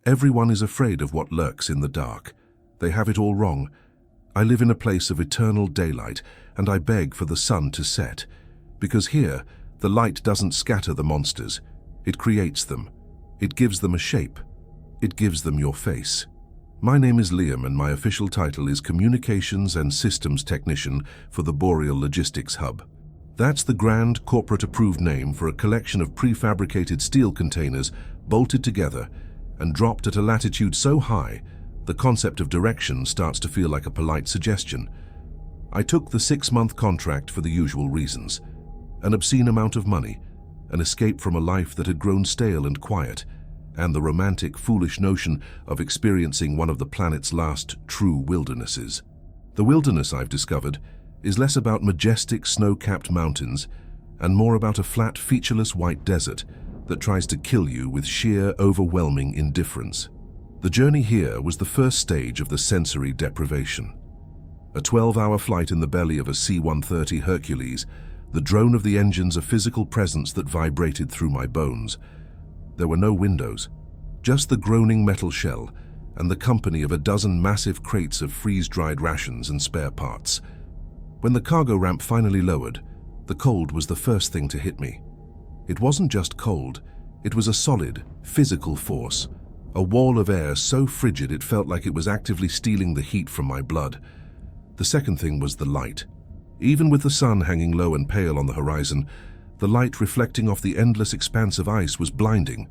Everyone is afraid of what lurks in the dark. They have it all wrong. I live in a place of eternal daylight, and I beg for the sun to set. Because here, the light doesn't scatter the monsters. It creates them. It gives them a shape. It gives them your face. My name is Liam, and my official title is Communications and Systems Technician for the Boreal Logistics Hub. That's the grand corporate-approved name for a collection of prefabricated steel containers bolted together and dropped at a latitude so high, the concept of direction starts to feel like a polite suggestion. I took the 6-month contract for the usual reasons. An obscene amount of money, an escape from a life that had grown stale and quiet, and the romantic, foolish notion of experiencing one of the planet's last true wildernesses. The wilderness, I've discovered, is less about majestic snow-capped mountains and more about a flat, featureless white desert that tries to kill you with sheer, overwhelming indifference. The journey here was the first stage of the sensory deprivation. A 12-hour flight in the belly of a C-130 Hercules, the drone of the engines a physical presence that vibrated through my bones. There were no windows, just the groaning metal shell and the company of a dozen massive crates of freeze-dried rations and spare parts. When the cargo ramp finally lowered, the cold was the first thing to hit me. It wasn't just cold, it was a solid, physical force, a wall of air so frigid it felt like it was actively stealing the heat from my blood. The second thing was the light. Even with the sun hanging low and pale on the horizon, the light reflecting off the endless expanse of ice was blinding,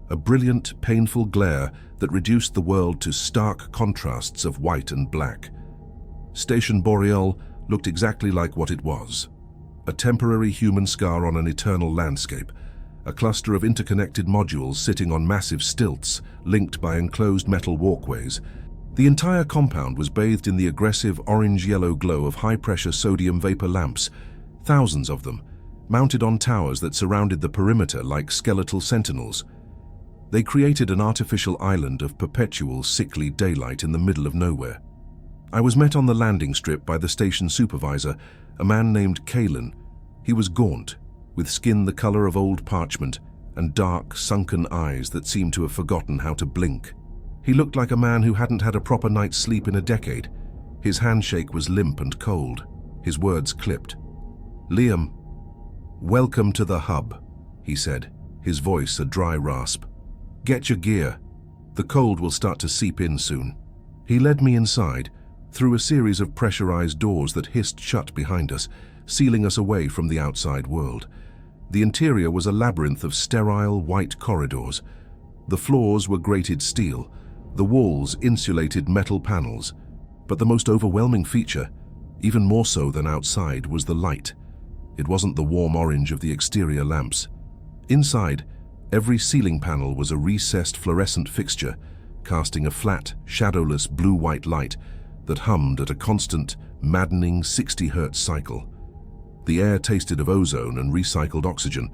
a brilliant, painful glare that reduced the world to stark contrasts of white and black. Station Boreal looked exactly like what it was. A temporary human scar on an eternal landscape, a cluster of interconnected modules sitting on massive stilts, linked by enclosed metal walkways. The entire compound was bathed in the aggressive orange-yellow glow of high-pressure sodium vapor lamps, thousands of them, mounted on towers that surrounded the perimeter like skeletal sentinels. They created an artificial island of perpetual, sickly daylight in the middle of nowhere. I was met on the landing strip by the station supervisor, a man named Kalen. He was gaunt, with skin the color of old parchment and dark, sunken eyes that seemed to have forgotten how to blink. He looked like a man who hadn't had a proper night's sleep in a decade. His handshake was limp and cold, his words clipped. "Liam, welcome to the hub," he said, his voice a dry rasp. "Get your gear. The cold will start to seep in soon." He led me inside, through a series of pressurized doors that hissed shut behind us, sealing us away from the outside world. The interior was a labyrinth of sterile, white corridors. The floors were grated steel, the walls insulated metal panels. But the most overwhelming feature, even more so than outside, was the light. It wasn't the warm orange of the exterior lamps. Inside, every ceiling panel was a recessed fluorescent fixture, casting a flat, shadowless blue-white light that hummed at a constant, maddening 60 Hz cycle. The air tasted of ozone and recycled oxygen,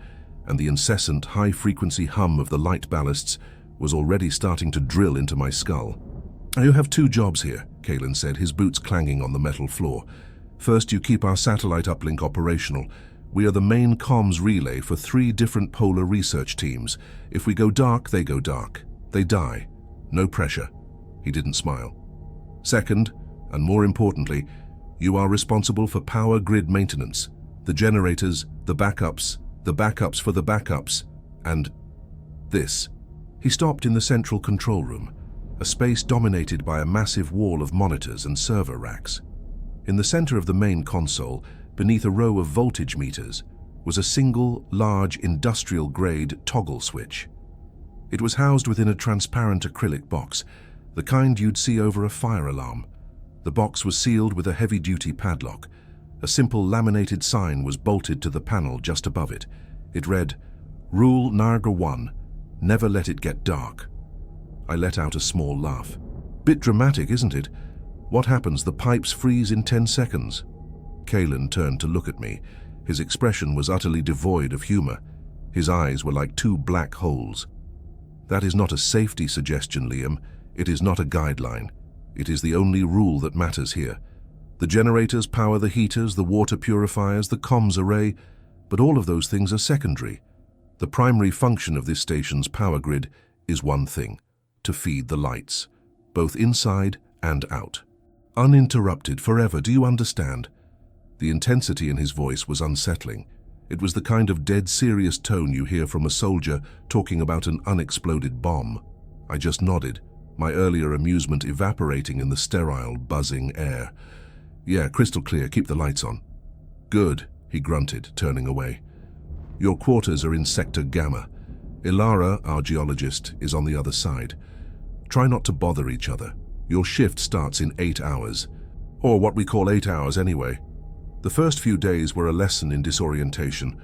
and the incessant, high-frequency hum of the light ballasts was already starting to drill into my skull. "You have 2 jobs here," Kalen said, his boots clanging on the metal floor. "First, you keep our satellite uplink operational. We are the main comms relay for 3 different polar research teams. If we go dark, they go dark. They die. No pressure." He didn't smile. "Second, and more importantly, you are responsible for power grid maintenance. The generators, the backups for the backups, and this." He stopped in the central control room, a space dominated by a massive wall of monitors and server racks. In the center of the main console, beneath a row of voltage meters, was a single, large, industrial-grade toggle switch. It was housed within a transparent acrylic box, the kind you'd see over a fire alarm. The box was sealed with a heavy-duty padlock. A simple laminated sign was bolted to the panel just above it. It read, "Rule Narga 1, never let it get dark." I let out a small laugh. "Bit dramatic, isn't it? What happens? The pipes freeze in 10 seconds. Kalen turned to look at me. His expression was utterly devoid of humor. His eyes were like 2 black holes. "That is not a safety suggestion, Liam. It is not a guideline. It is the only rule that matters here. The generators power the heaters, the water purifiers, the comms array, but all of those things are secondary. The primary function of this station's power grid is one thing: to feed the lights, both inside and out. Uninterrupted forever, do you understand? The intensity in his voice was unsettling. It was the kind of dead serious tone you hear from a soldier talking about an unexploded bomb. I just nodded, my earlier amusement evaporating in the sterile, buzzing air. Yeah, crystal clear, keep the lights on. Good, he grunted, turning away. Your quarters are in Sector Gamma. Ilara, our geologist, is on the other side. Try not to bother each other. Your shift starts in 8 hours. Or what we call 8 hours anyway. The first few days were a lesson in disorientation.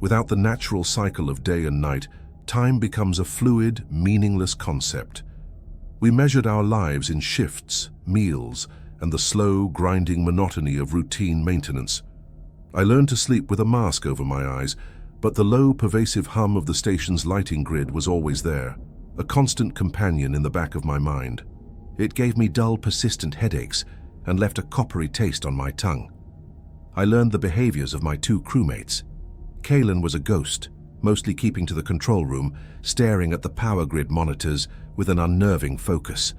Without the natural cycle of day and night, time becomes a fluid, meaningless concept. We measured our lives in shifts, meals, and the slow, grinding monotony of routine maintenance. I learned to sleep with a mask over my eyes, but the low, pervasive hum of the station's lighting grid was always there, a constant companion in the back of my mind. It gave me dull, persistent headaches and left a coppery taste on my tongue. I learned the behaviors of my 2 crewmates. Kalen was a ghost, mostly keeping to the control room, staring at the power grid monitors with an unnerving focus.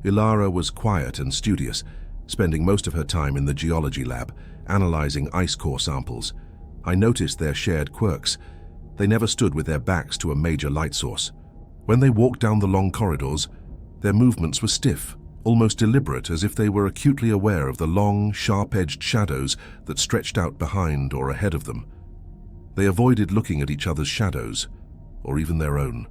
Ilara was quiet and studious, spending most of her time in the geology lab, analyzing ice core samples. I noticed their shared quirks. They never stood with their backs to a major light source. When they walked down the long corridors, their movements were stiff, almost deliberate, as if they were acutely aware of the long, sharp-edged shadows that stretched out behind or ahead of them. They avoided looking at each other's shadows, or even their own.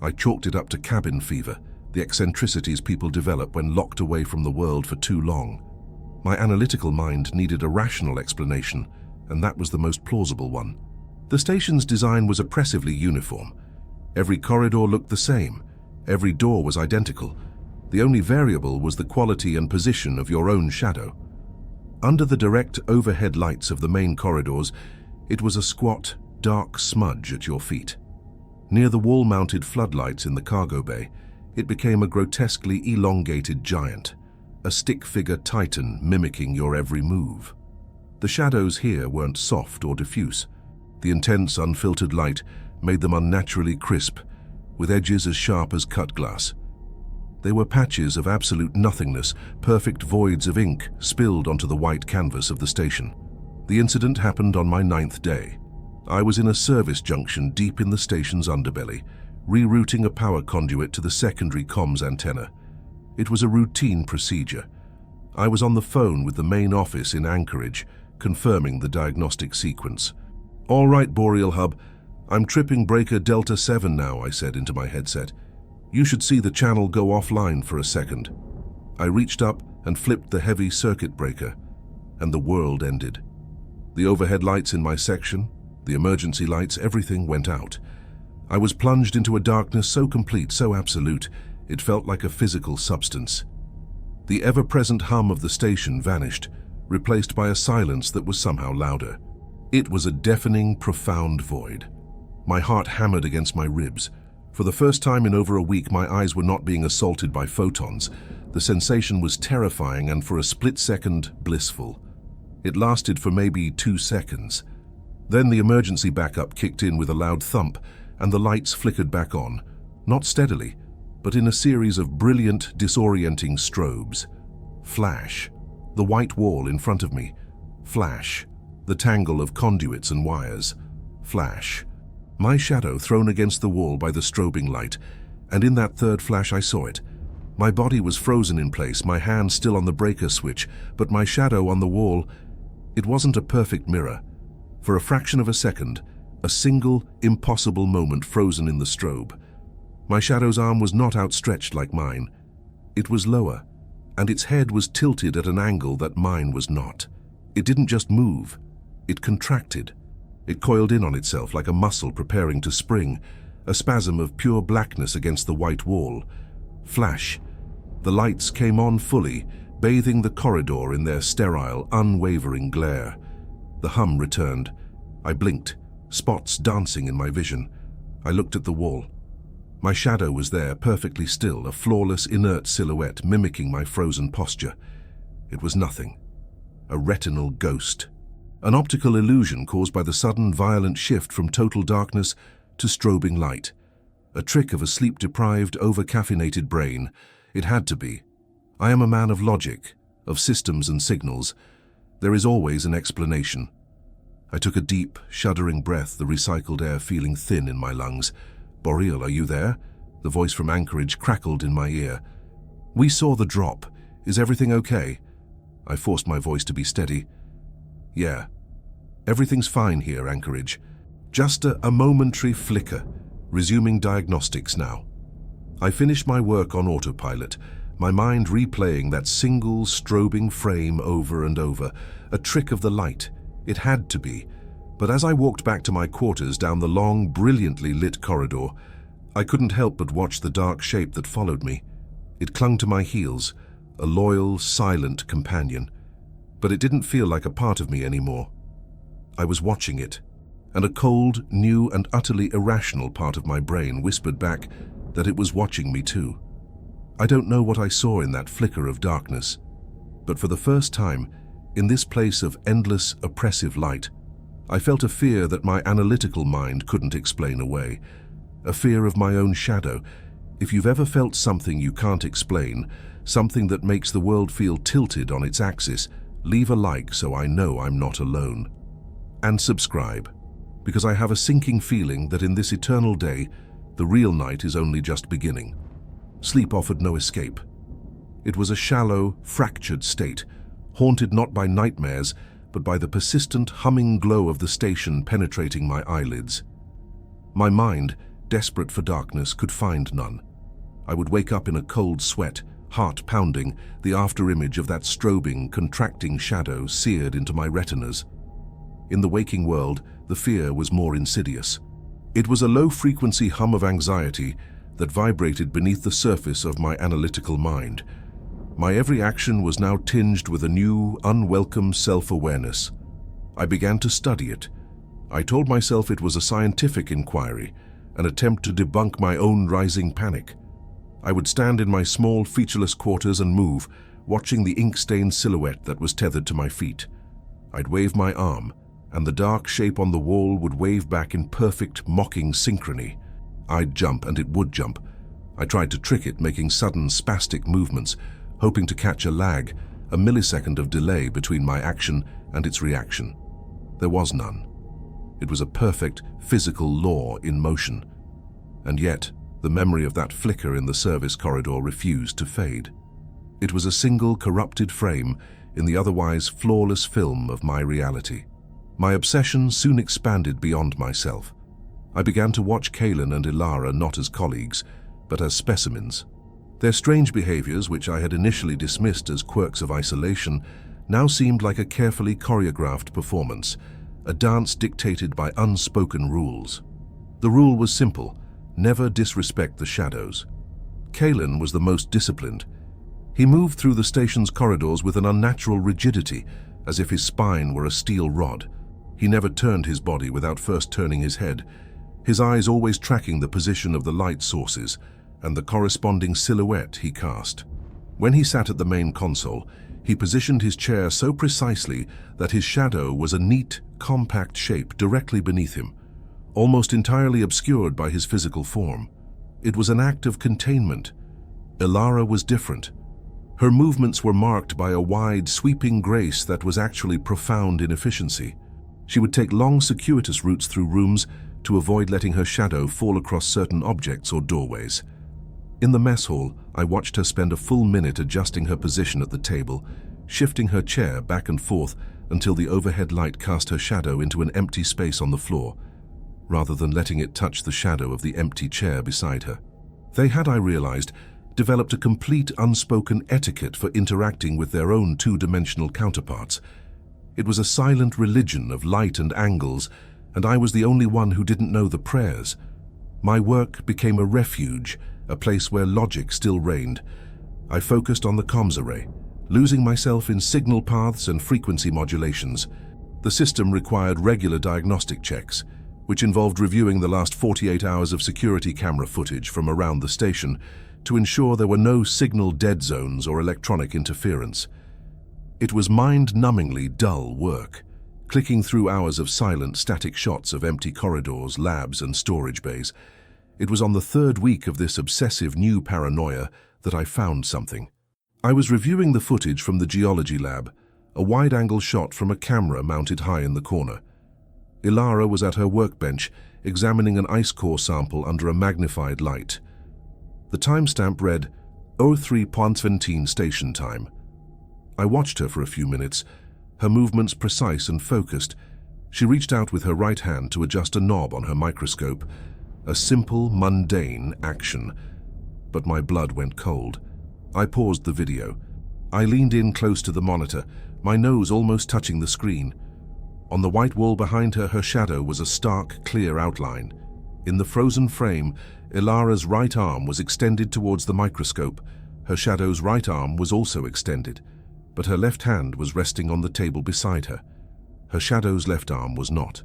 I chalked it up to cabin fever, the eccentricities people develop when locked away from the world for too long. My analytical mind needed a rational explanation, and that was the most plausible one. The station's design was oppressively uniform. Every corridor looked the same. Every door was identical. The only variable was the quality and position of your own shadow. Under the direct overhead lights of the main corridors, it was a squat, dark smudge at your feet. Near the wall-mounted floodlights in the cargo bay, it became a grotesquely elongated giant, a stick-figure titan mimicking your every move. The shadows here weren't soft or diffuse. The intense, unfiltered light made them unnaturally crisp, with edges as sharp as cut glass. They were patches of absolute nothingness, perfect voids of ink spilled onto the white canvas of the station. The incident happened on my 9th day. I was in a service junction deep in the station's underbelly, rerouting a power conduit to the secondary comms antenna. It was a routine procedure. I was on the phone with the main office in Anchorage, confirming the diagnostic sequence. "All right, Boreal Hub, I'm tripping breaker Delta 7 now," I said into my headset. "You should see the channel go offline for a second." I reached up and flipped the heavy circuit breaker, and the world ended. The overhead lights in my section, the emergency lights, everything went out. I was plunged into a darkness so complete, so absolute, it felt like a physical substance. The ever-present hum of the station vanished, replaced by a silence that was somehow louder. It was a deafening, profound void. My heart hammered against my ribs. For the first time in over a week, my eyes were not being assaulted by photons. The sensation was terrifying and for a split second, blissful. It lasted for maybe 2 seconds. Then the emergency backup kicked in with a loud thump, and the lights flickered back on, not steadily, but in a series of brilliant, disorienting strobes. Flash. The white wall in front of me. Flash. The tangle of conduits and wires. Flash. My shadow thrown against the wall by the strobing light, and in that third flash I saw it. My body was frozen in place, my hand still on the breaker switch, but my shadow on the wall, it wasn't a perfect mirror. For a fraction of a second, a single, impossible moment frozen in the strobe. My shadow's arm was not outstretched like mine. It was lower, and its head was tilted at an angle that mine was not. It didn't just move, it contracted. It coiled in on itself like a muscle preparing to spring, a spasm of pure blackness against the white wall. Flash. The lights came on fully, bathing the corridor in their sterile, unwavering glare. The hum returned. I blinked, spots dancing in my vision. I looked at the wall. My shadow was there, perfectly still, a flawless, inert silhouette mimicking my frozen posture. It was nothing. A retinal ghost. An optical illusion caused by the sudden, violent shift from total darkness to strobing light. A trick of a sleep-deprived, over-caffeinated brain. It had to be. I am a man of logic, of systems and signals. There is always an explanation. I took a deep, shuddering breath, the recycled air feeling thin in my lungs. "Boreal, are you there?" The voice from Anchorage crackled in my ear. "We saw the drop. Is everything okay?" I forced my voice to be steady. "Yeah. Everything's fine here, Anchorage. Just a momentary flicker. Resuming diagnostics now." I finished my work on autopilot, my mind replaying that single strobing frame over and over, a trick of the light. It had to be. But as I walked back to my quarters down the long, brilliantly lit corridor, I couldn't help but watch the dark shape that followed me. It clung to my heels, a loyal, silent companion. But it didn't feel like a part of me anymore. I was watching it, and a cold, new and utterly irrational part of my brain whispered back that it was watching me too. I don't know what I saw in that flicker of darkness, but for the first time, in this place of endless, oppressive light, I felt a fear that my analytical mind couldn't explain away, a fear of my own shadow. If you've ever felt something you can't explain, something that makes the world feel tilted on its axis, leave a like so I know I'm not alone. And subscribe, because I have a sinking feeling that in this eternal day, the real night is only just beginning. Sleep offered no escape. It was a shallow, fractured state, haunted not by nightmares, but by the persistent humming glow of the station penetrating my eyelids. My mind, desperate for darkness, could find none. I would wake up in a cold sweat, heart pounding, the after-image of that strobing, contracting shadow seared into my retinas. In the waking world, the fear was more insidious. It was a low-frequency hum of anxiety that vibrated beneath the surface of my analytical mind. My every action was now tinged with a new, unwelcome self-awareness. I began to study it. I told myself it was a scientific inquiry, an attempt to debunk my own rising panic. I would stand in my small, featureless quarters and move, watching the ink-stained silhouette that was tethered to my feet. I'd wave my arm, and the dark shape on the wall would wave back in perfect, mocking synchrony. I'd jump, and it would jump. I tried to trick it, making sudden, spastic movements, hoping to catch a lag, a millisecond of delay between my action and its reaction. There was none. It was a perfect, physical law in motion. And yet, the memory of that flicker in the service corridor refused to fade. It was a single, corrupted frame in the otherwise flawless film of my reality. My obsession soon expanded beyond myself. I began to watch Kaylin and Ilara not as colleagues, but as specimens. Their strange behaviors, which I had initially dismissed as quirks of isolation, now seemed like a carefully choreographed performance, a dance dictated by unspoken rules. The rule was simple: never disrespect the shadows. Kaylin was the most disciplined. He moved through the station's corridors with an unnatural rigidity, as if his spine were a steel rod. He never turned his body without first turning his head, his eyes always tracking the position of the light sources and the corresponding silhouette he cast. When he sat at the main console, he positioned his chair so precisely that his shadow was a neat, compact shape directly beneath him, almost entirely obscured by his physical form. It was an act of containment. Ilara was different. Her movements were marked by a wide, sweeping grace that was actually profound in efficiency. She would take long, circuitous routes through rooms to avoid letting her shadow fall across certain objects or doorways. In the mess hall, I watched her spend a full minute adjusting her position at the table, shifting her chair back and forth until the overhead light cast her shadow into an empty space on the floor, rather than letting it touch the shadow of the empty chair beside her. They had, I realized, developed a complete unspoken etiquette for interacting with their own two-dimensional counterparts. It was a silent religion of light and angles, and I was the only one who didn't know the prayers. My work became a refuge, a place where logic still reigned. I focused on the comms array, losing myself in signal paths and frequency modulations. The system required regular diagnostic checks, which involved reviewing the last 48 hours of security camera footage from around the station to ensure there were no signal dead zones or electronic interference. It was mind-numbingly dull work, clicking through hours of silent, static shots of empty corridors, labs, and storage bays. It was on the third week of this obsessive new paranoia that I found something. I was reviewing the footage from the geology lab, a wide-angle shot from a camera mounted high in the corner. Ilara was at her workbench, examining an ice core sample under a magnified light. The timestamp read 03:17 station time. I watched her for a few minutes, her movements precise and focused. She reached out with her right hand to adjust a knob on her microscope, a simple, mundane action. But my blood went cold. I paused the video. I leaned in close to the monitor, my nose almost touching the screen. On the white wall behind her, her shadow was a stark, clear outline. In the frozen frame, Ilara's right arm was extended towards the microscope. Her shadow's right arm was also extended, but her left hand was resting on the table beside her. Her shadow's left arm was not.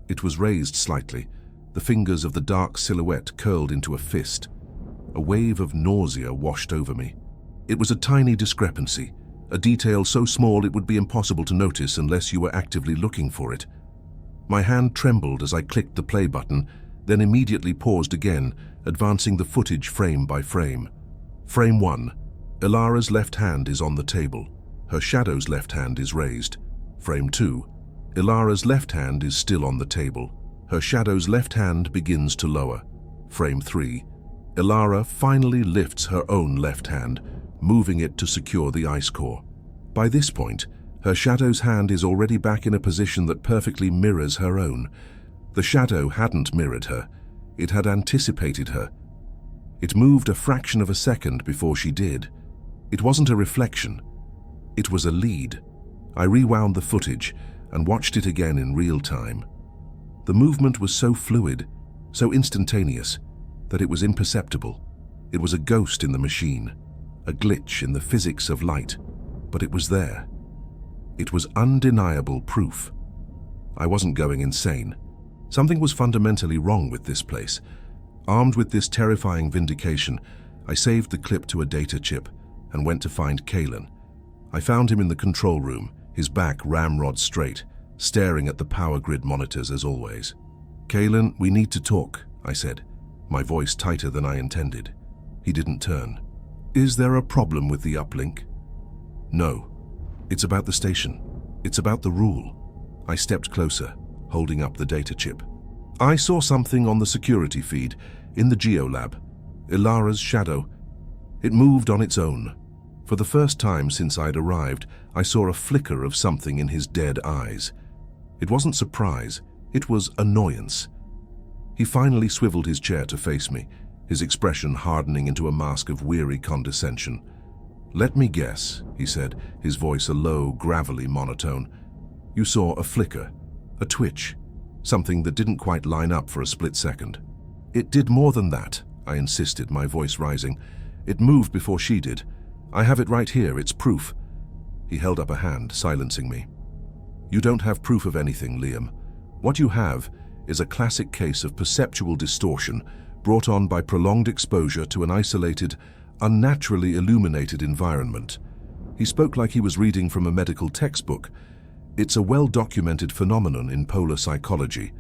It was raised slightly, the fingers of the dark silhouette curled into a fist. A wave of nausea washed over me. It was a tiny discrepancy, a detail so small it would be impossible to notice unless you were actively looking for it. My hand trembled as I clicked the play button, then immediately paused again, advancing the footage frame by frame. Frame 1. Ilara's left hand is on the table. Her shadow's left hand is raised. Frame 2. Ilara's left hand is still on the table. Her shadow's left hand begins to lower. Frame 3. Ilara finally lifts her own left hand, moving it to secure the ice core. By this point, her shadow's hand is already back in a position that perfectly mirrors her own. The shadow hadn't mirrored her. It had anticipated her. It moved a fraction of a second before she did. It wasn't a reflection. It was a lead. I rewound the footage and watched it again in real time. The movement was so fluid, so instantaneous, that it was imperceptible. It was a ghost in the machine, a glitch in the physics of light, but it was there. It was undeniable proof. I wasn't going insane. Something was fundamentally wrong with this place. Armed with this terrifying vindication, I saved the clip to a data chip and went to find Kalen. I found him in the control room, his back ramrod straight, staring at the power grid monitors as always. "Kalen, we need to talk," I said, my voice tighter than I intended. He didn't turn. "Is there a problem with the uplink?" "No. It's about the station. It's about the rule." I stepped closer, holding up the data chip. "I saw something on the security feed, in the geolab. Ilara's shadow. It moved on its own. For the first time since I'd arrived, I saw a flicker of something in his dead eyes. It wasn't surprise, it was annoyance." He finally swiveled his chair to face me, his expression hardening into a mask of weary condescension. "Let me guess," he said, his voice a low, gravelly monotone. "You saw a flicker, a twitch, something that didn't quite line up for a split second." "It did more than that," I insisted, my voice rising. "It moved before she did. I have it right here, it's proof." He held up a hand, silencing me. "You don't have proof of anything, Liam. What you have is a classic case of perceptual distortion brought on by prolonged exposure to an isolated, unnaturally illuminated environment." He spoke like he was reading from a medical textbook. "It's a well-documented phenomenon in polar psychology.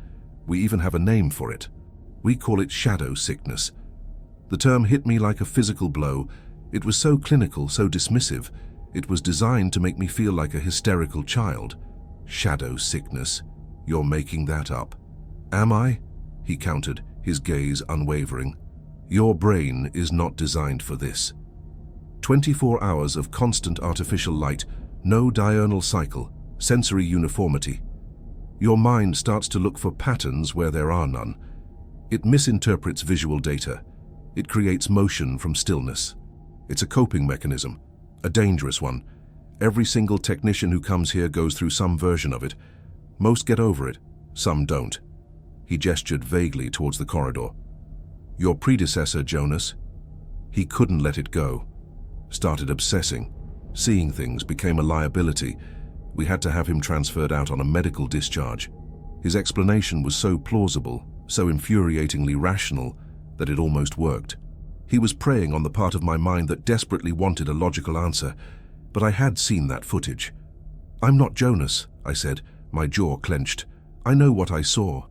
We even have a name for it. We call it shadow sickness." The term hit me like a physical blow. It was so clinical, so dismissive. It was designed to make me feel like a hysterical child. "Shadow sickness. You're making that up." "Am I?" he countered, his gaze unwavering. "Your brain is not designed for this. 24 hours of constant artificial light, no diurnal cycle, sensory uniformity. Your mind starts to look for patterns where there are none. It misinterprets visual data. It creates motion from stillness. It's a coping mechanism, a dangerous one. Every single technician who comes here goes through some version of it. Most get over it, some don't." He gestured vaguely towards the corridor. "Your predecessor, Jonas, he couldn't let it go. Started obsessing. Seeing things became a liability. We had to have him transferred out on a medical discharge. His explanation was so plausible, so infuriatingly rational, that it almost worked. He was preying on the part of my mind that desperately wanted a logical answer, but I had seen that footage. "I'm not Jonas," I said, my jaw clenched. "I know what I saw."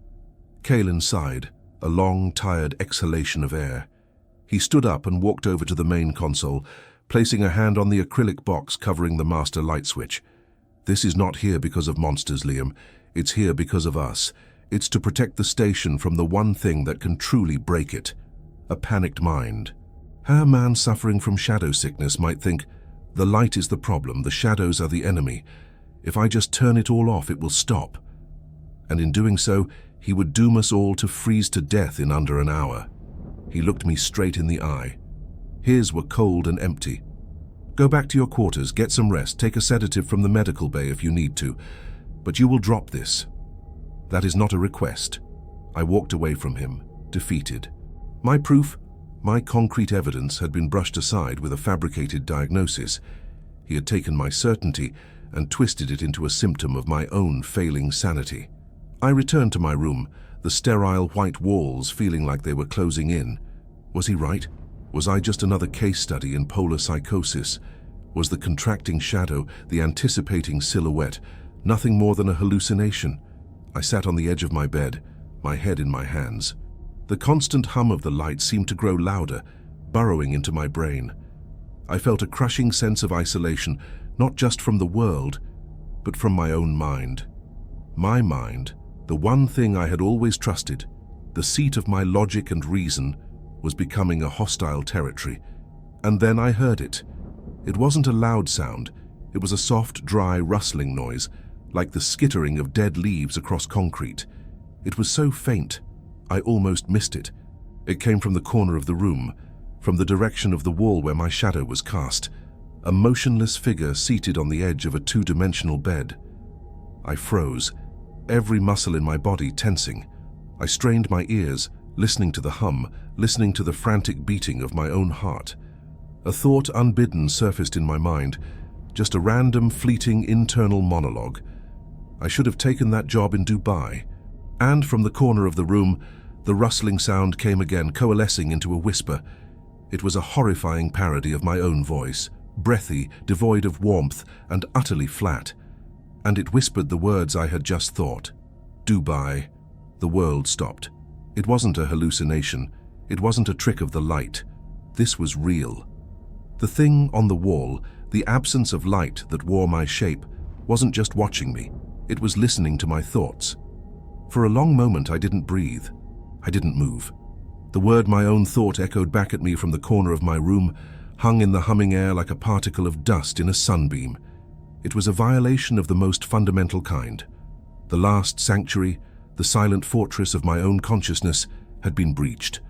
Kalen sighed. a long, tired exhalation of air. He stood up and walked over to the main console, placing a hand on the acrylic box covering the master light switch. "This is not here because of monsters, Liam. It's here because of us. It's to protect the station from the one thing that can truly break it: a panicked mind." How a man suffering from shadow sickness might think, the light is the problem, the shadows are the enemy. If I just turn it all off, it will stop. And in doing so, he would doom us all to freeze to death in under an hour. He looked me straight in the eye. His were cold and empty. "Go back to your quarters, get some rest, take a sedative from the medical bay if you need to, but you will drop this." "That is not a request." I walked away from him, defeated. My proof, my concrete evidence had been brushed aside with a fabricated diagnosis. He had taken my certainty and twisted it into a symptom of my own failing sanity. I returned to my room, the sterile white walls feeling like they were closing in. Was he right? Was I just another case study in polar psychosis? Was the contracting shadow, the anticipating silhouette, nothing more than a hallucination? I sat on the edge of my bed, my head in my hands. The constant hum of the light seemed to grow louder, burrowing into my brain. I felt a crushing sense of isolation, not just from the world, but from my own mind. My mind, the one thing I had always trusted, the seat of my logic and reason, was becoming a hostile territory. And then I heard it. It wasn't a loud sound. It was a soft, dry, rustling noise, like the skittering of dead leaves across concrete. It was so faint, I almost missed it. It came from the corner of the room, from the direction of the wall where my shadow was cast, a motionless figure seated on the edge of a two-dimensional bed. I froze, every muscle in my body tensing. I strained my ears, listening to the hum, listening to the frantic beating of my own heart. A thought unbidden surfaced in my mind, just a random, fleeting internal monologue. I should have taken that job in Dubai. And from the corner of the room, the rustling sound came again, coalescing into a whisper. It was a horrifying parody of my own voice, breathy, devoid of warmth, and utterly flat. And it whispered the words I had just thought. Dubai. The world stopped. It wasn't a hallucination. It wasn't a trick of the light. This was real. The thing on the wall, the absence of light that wore my shape, wasn't just watching me. It was listening to my thoughts. For a long moment I didn't breathe. I didn't move. The word my own thought echoed back at me from the corner of my room, hung in the humming air like a particle of dust in a sunbeam. It was a violation of the most fundamental kind. The last sanctuary, the silent fortress of my own consciousness, had been breached.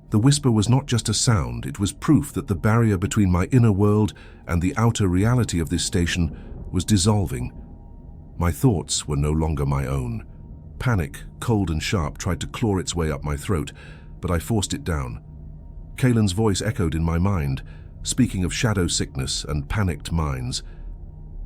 The whisper was not just a sound, it was proof that the barrier between my inner world and the outer reality of this station was dissolving. My thoughts were no longer my own. Panic, cold and sharp, tried to claw its way up my throat, but I forced it down. Kaelin's voice echoed in my mind, speaking of shadow sickness and panicked minds.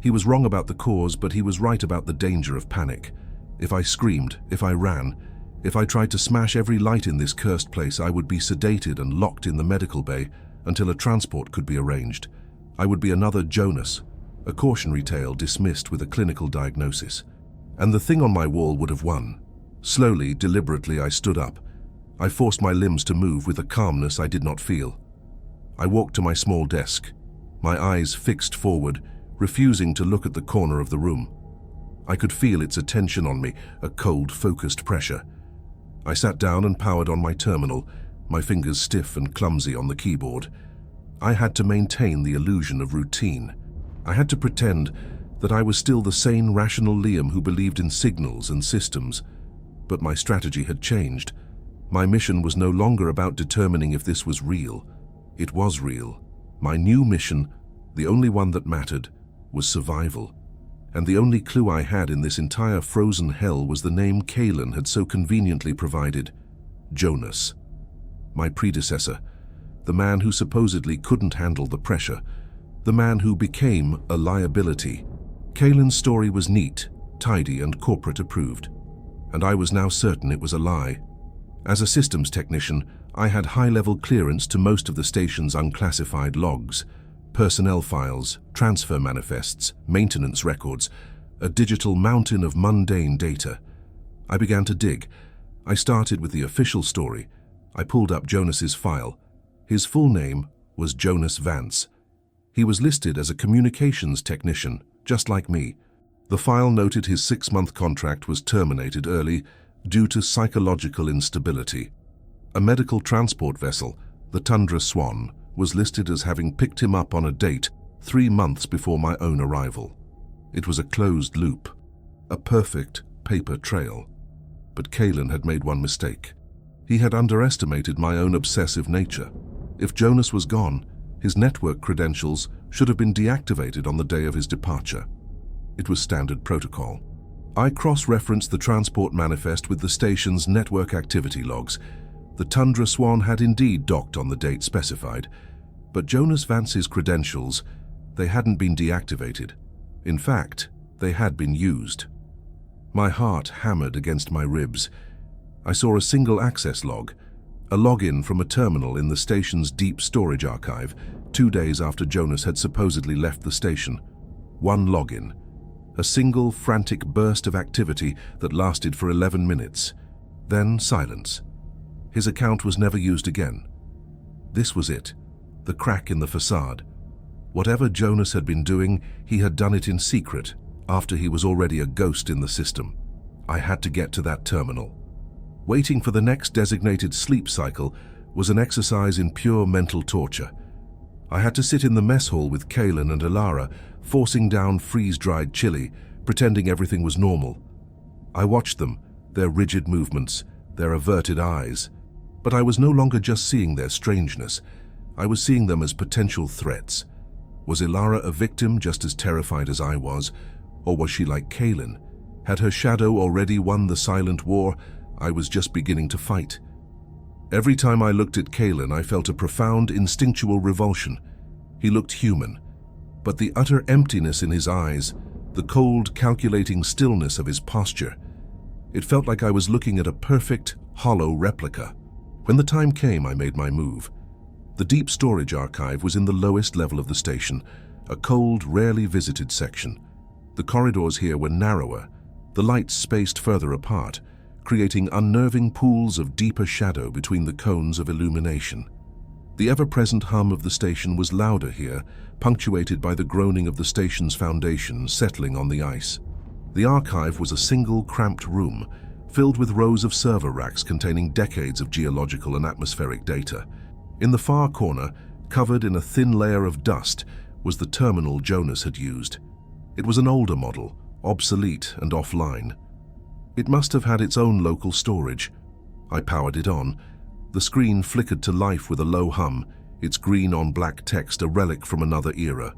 He was wrong about the cause, but he was right about the danger of panic. If I screamed, if I ran, if I tried to smash every light in this cursed place, I would be sedated and locked in the medical bay until a transport could be arranged. I would be another Jonas, a cautionary tale dismissed with a clinical diagnosis. And the thing on my wall would have won. Slowly, deliberately, I stood up. I forced my limbs to move with a calmness I did not feel. I walked to my small desk, my eyes fixed forward, refusing to look at the corner of the room. I could feel its attention on me, a cold, focused pressure. I sat down and powered on my terminal, my fingers stiff and clumsy on the keyboard. I had to maintain the illusion of routine. I had to pretend that I was still the sane, rational Liam who believed in signals and systems. But my strategy had changed. My mission was no longer about determining if this was real. It was real. My new mission, the only one that mattered, was survival. And the only clue I had in this entire frozen hell was the name Kaelin had so conveniently provided: Jonas. My predecessor, the man who supposedly couldn't handle the pressure, the man who became a liability. Kaelin's story was neat, tidy, and corporate approved, and I was now certain it was a lie. As a systems technician, I had high-level clearance to most of the station's unclassified logs, personnel files, transfer manifests, maintenance records, a digital mountain of mundane data. I began to dig. I started with the official story. I pulled up Jonas's file. His full name was Jonas Vance. He was listed as a communications technician, just like me. The file noted his 6-month contract was terminated early due to psychological instability. A medical transport vessel, the Tundra Swan, was listed as having picked him up on a date 3 months before my own arrival. It was a closed loop, a perfect paper trail. But Kalen had made one mistake. He had underestimated my own obsessive nature. If Jonas was gone, his network credentials should have been deactivated on the day of his departure. It was standard protocol. I cross-referenced the transport manifest with the station's network activity logs. The Tundra Swan had indeed docked on the date specified, but Jonas Vance's credentials, they hadn't been deactivated. In fact, they had been used. My heart hammered against my ribs. I saw a single access log, a login from a terminal in the station's deep storage archive 2 days after Jonas had supposedly left the station. One login. A single frantic burst of activity that lasted for 11 minutes. Then silence. His account was never used again. This was it, the crack in the facade. Whatever Jonas had been doing, he had done it in secret, after he was already a ghost in the system. I had to get to that terminal. Waiting for the next designated sleep cycle was an exercise in pure mental torture. I had to sit in the mess hall with Kalen and Alara, forcing down freeze-dried chili, pretending everything was normal. I watched them, their rigid movements, their averted eyes. But I was no longer just seeing their strangeness. I was seeing them as potential threats. Was Alara a victim just as terrified as I was? Or was she like Kalen? Had her shadow already won the silent war I was just beginning to fight? Every time I looked at Kalen, I felt a profound instinctual revulsion. He looked human, but the utter emptiness in his eyes, the cold, calculating stillness of his posture, it felt like I was looking at a perfect, hollow replica. When the time came, I made my move. The deep storage archive was in the lowest level of the station, a cold, rarely visited section. The corridors here were narrower, the lights spaced further apart, creating unnerving pools of deeper shadow between the cones of illumination. The ever-present hum of the station was louder here, punctuated by the groaning of the station's foundation settling on the ice. The archive was a single, cramped room, filled with rows of server racks containing decades of geological and atmospheric data. In the far corner, covered in a thin layer of dust, was the terminal Jonas had used. It was an older model, obsolete and offline. It must have had its own local storage. I powered it on. The screen flickered to life with a low hum, its green-on-black text a relic from another era.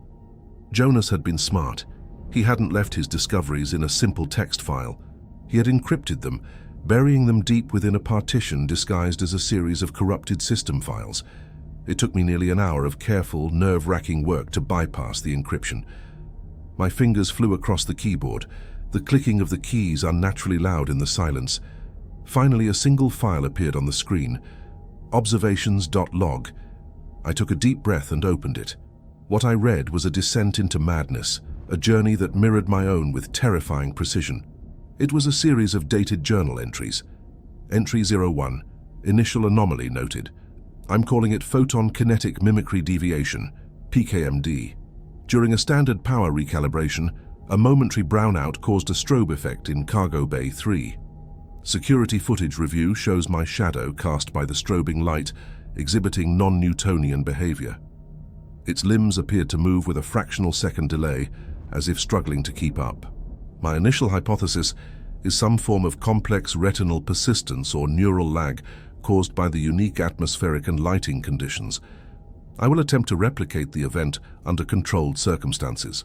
Jonas had been smart. He hadn't left his discoveries in a simple text file. He had encrypted them, burying them deep within a partition disguised as a series of corrupted system files. It took me nearly an hour of careful, nerve-wracking work to bypass the encryption. My fingers flew across the keyboard, the clicking of the keys unnaturally loud in the silence. Finally, a single file appeared on the screen, observations.log. I took a deep breath and opened it. What I read was a descent into madness, a journey that mirrored my own with terrifying precision. It was a series of dated journal entries. Entry 01, initial anomaly noted. I'm calling it photon kinetic mimicry deviation, PKMD. During a standard power recalibration, a momentary brownout caused a strobe effect in Cargo Bay 3. Security footage review shows my shadow cast by the strobing light, exhibiting non-Newtonian behavior. Its limbs appeared to move with a fractional second delay, as if struggling to keep up. My initial hypothesis is some form of complex retinal persistence or neural lag caused by the unique atmospheric and lighting conditions. I will attempt to replicate the event under controlled circumstances.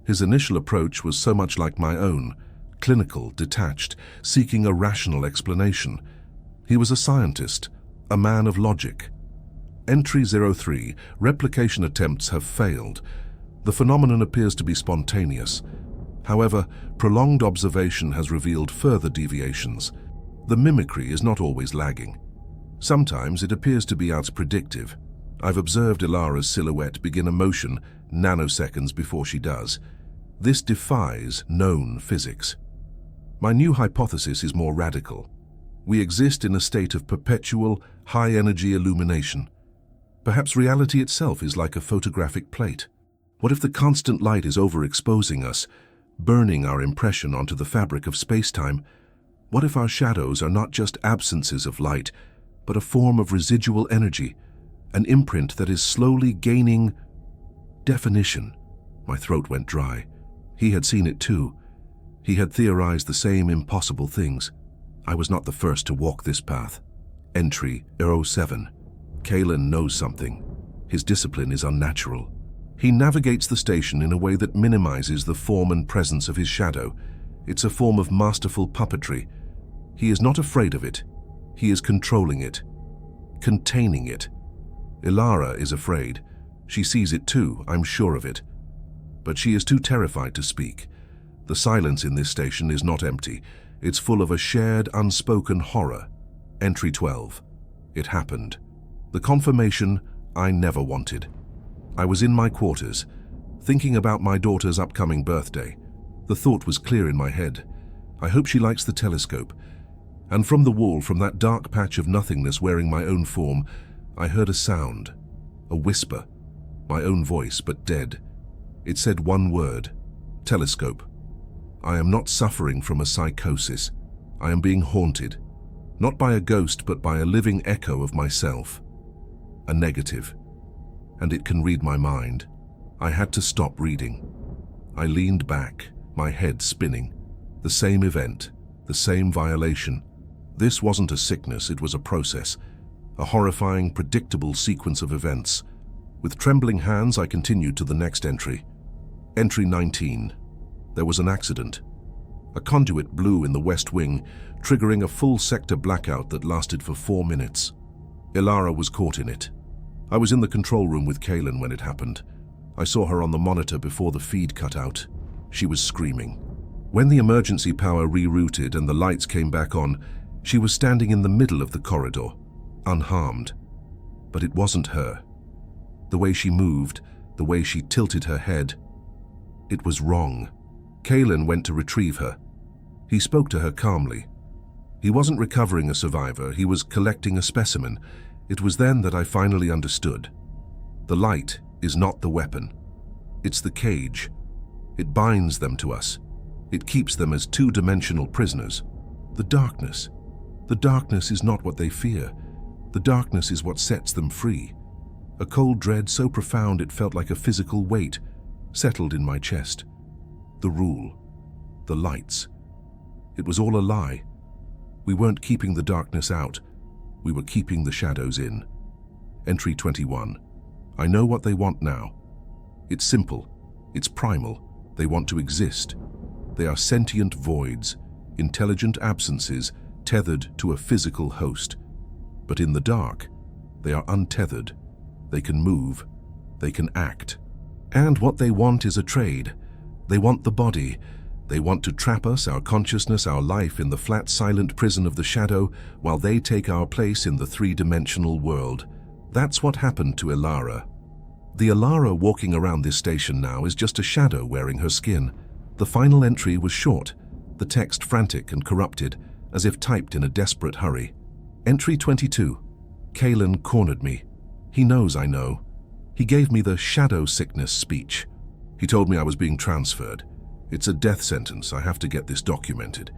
His initial approach was so much like my own, clinical, detached, seeking a rational explanation. He was a scientist, a man of logic. Entry 03, replication attempts have failed. The phenomenon appears to be spontaneous. However, prolonged observation has revealed further deviations. The mimicry is not always lagging. Sometimes it appears to be as predictive. I've observed Ilara's silhouette begin a motion nanoseconds before she does. This defies known physics. My new hypothesis is more radical. We exist in a state of perpetual, high-energy illumination. Perhaps reality itself is like a photographic plate. What if the constant light is overexposing us, burning our impression onto the fabric of space-time? What if our shadows are not just absences of light, but a form of residual energy, an imprint that is slowly gaining definition? My throat went dry. He had seen it too. He had theorized the same impossible things. I was not the first to walk this path. Entry 07. Kalen knows something. His discipline is unnatural. He navigates the station in a way that minimizes the form and presence of his shadow. It's a form of masterful puppetry. He is not afraid of it. He is controlling it, containing it. Ilara is afraid. She sees it too, I'm sure of it. But she is too terrified to speak. The silence in this station is not empty. It's full of a shared, unspoken horror. Entry 12. It happened. The confirmation I never wanted. I was in my quarters, thinking about my daughter's upcoming birthday. The thought was clear in my head. I hope she likes the telescope. And from the wall, from that dark patch of nothingness wearing my own form, I heard a sound, a whisper, my own voice, but dead. It said one word: telescope. I am not suffering from a psychosis. I am being haunted, not by a ghost, but by a living echo of myself. A negative. And it can read my mind. I had to stop reading. I leaned back, my head spinning. The same event, the same violation. This wasn't a sickness, it was a process. A horrifying, predictable sequence of events. With trembling hands, I continued to the next entry. Entry 19. There was an accident. A conduit blew in the west wing, triggering a full sector blackout that lasted for 4 minutes. Ilara was caught in it. I was in the control room with Kalen when it happened. I saw her on the monitor before the feed cut out. She was screaming. When the emergency power rerouted and the lights came back on, she was standing in the middle of the corridor, unharmed. But it wasn't her. The way she moved, the way she tilted her head, it was wrong. Kalen went to retrieve her. He spoke to her calmly. He wasn't recovering a survivor, he was collecting a specimen. It was then that I finally understood. The light is not the weapon. It's the cage. It binds them to us. It keeps them as two-dimensional prisoners. The darkness is not what they fear. The darkness is what sets them free. A cold dread so profound it felt like a physical weight settled in my chest. The rule, the lights. It was all a lie. We weren't keeping the darkness out. We were keeping the shadows in. Entry 21. I know what they want now. It's simple. It's primal. They want to exist. They are sentient voids, intelligent absences tethered to a physical host. But in the dark, they are untethered. They can move. They can act. And what they want is a trade. They want the body. They want to trap us, our consciousness, our life in the flat, silent prison of the shadow, while they take our place in the three-dimensional world. That's what happened to Ilara. The Ilara walking around this station now is just a shadow wearing her skin. The final entry was short, the text frantic and corrupted, as if typed in a desperate hurry. Entry 22. Kalen cornered me. He knows I know. He gave me the shadow sickness speech. He told me I was being transferred. It's a death sentence. I have to get this documented.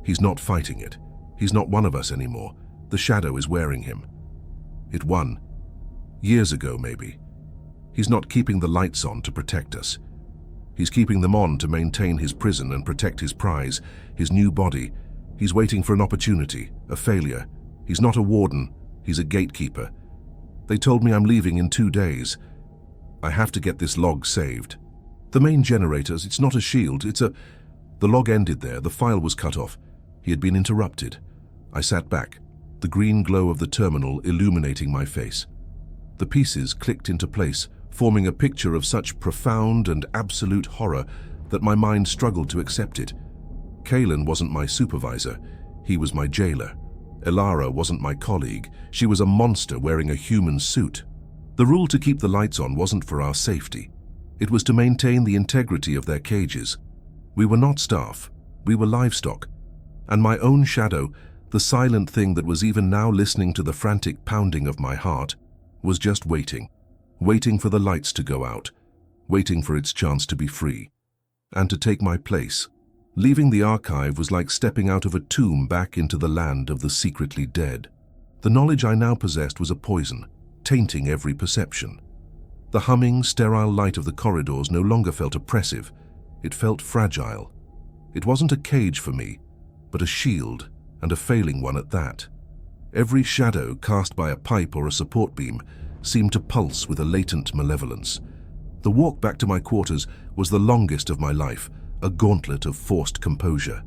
He's not fighting it. He's not one of us anymore. The shadow is wearing him. It won. Years ago, maybe. He's not keeping the lights on to protect us. He's keeping them on to maintain his prison and protect his prize, his new body. He's waiting for an opportunity, a failure. He's not a warden. He's a gatekeeper. They told me I'm leaving in 2 days. I have to get this log saved. The main generators, it's not a shield, it's a... The log ended there, the file was cut off. He had been interrupted. I sat back, the green glow of the terminal illuminating my face. The pieces clicked into place, forming a picture of such profound and absolute horror that my mind struggled to accept it. Kalen wasn't my supervisor, he was my jailer. Ilara wasn't my colleague, she was a monster wearing a human suit. The rule to keep the lights on wasn't for our safety. It was to maintain the integrity of their cages. We were not staff, we were livestock. And my own shadow, The silent thing that was even now listening to the frantic pounding of my heart was just waiting, waiting for the lights to go out, waiting for its chance to be free, and to take my place. Leaving the archive was like stepping out of a tomb back into the land of the secretly dead. The knowledge I now possessed was a poison, tainting every perception. The humming, sterile light of the corridors no longer felt oppressive. It felt fragile. It wasn't a cage for me, but a shield, and a failing one at that. Every shadow cast by a pipe or a support beam seemed to pulse with a latent malevolence. The walk back to my quarters was the longest of my life, a gauntlet of forced composure.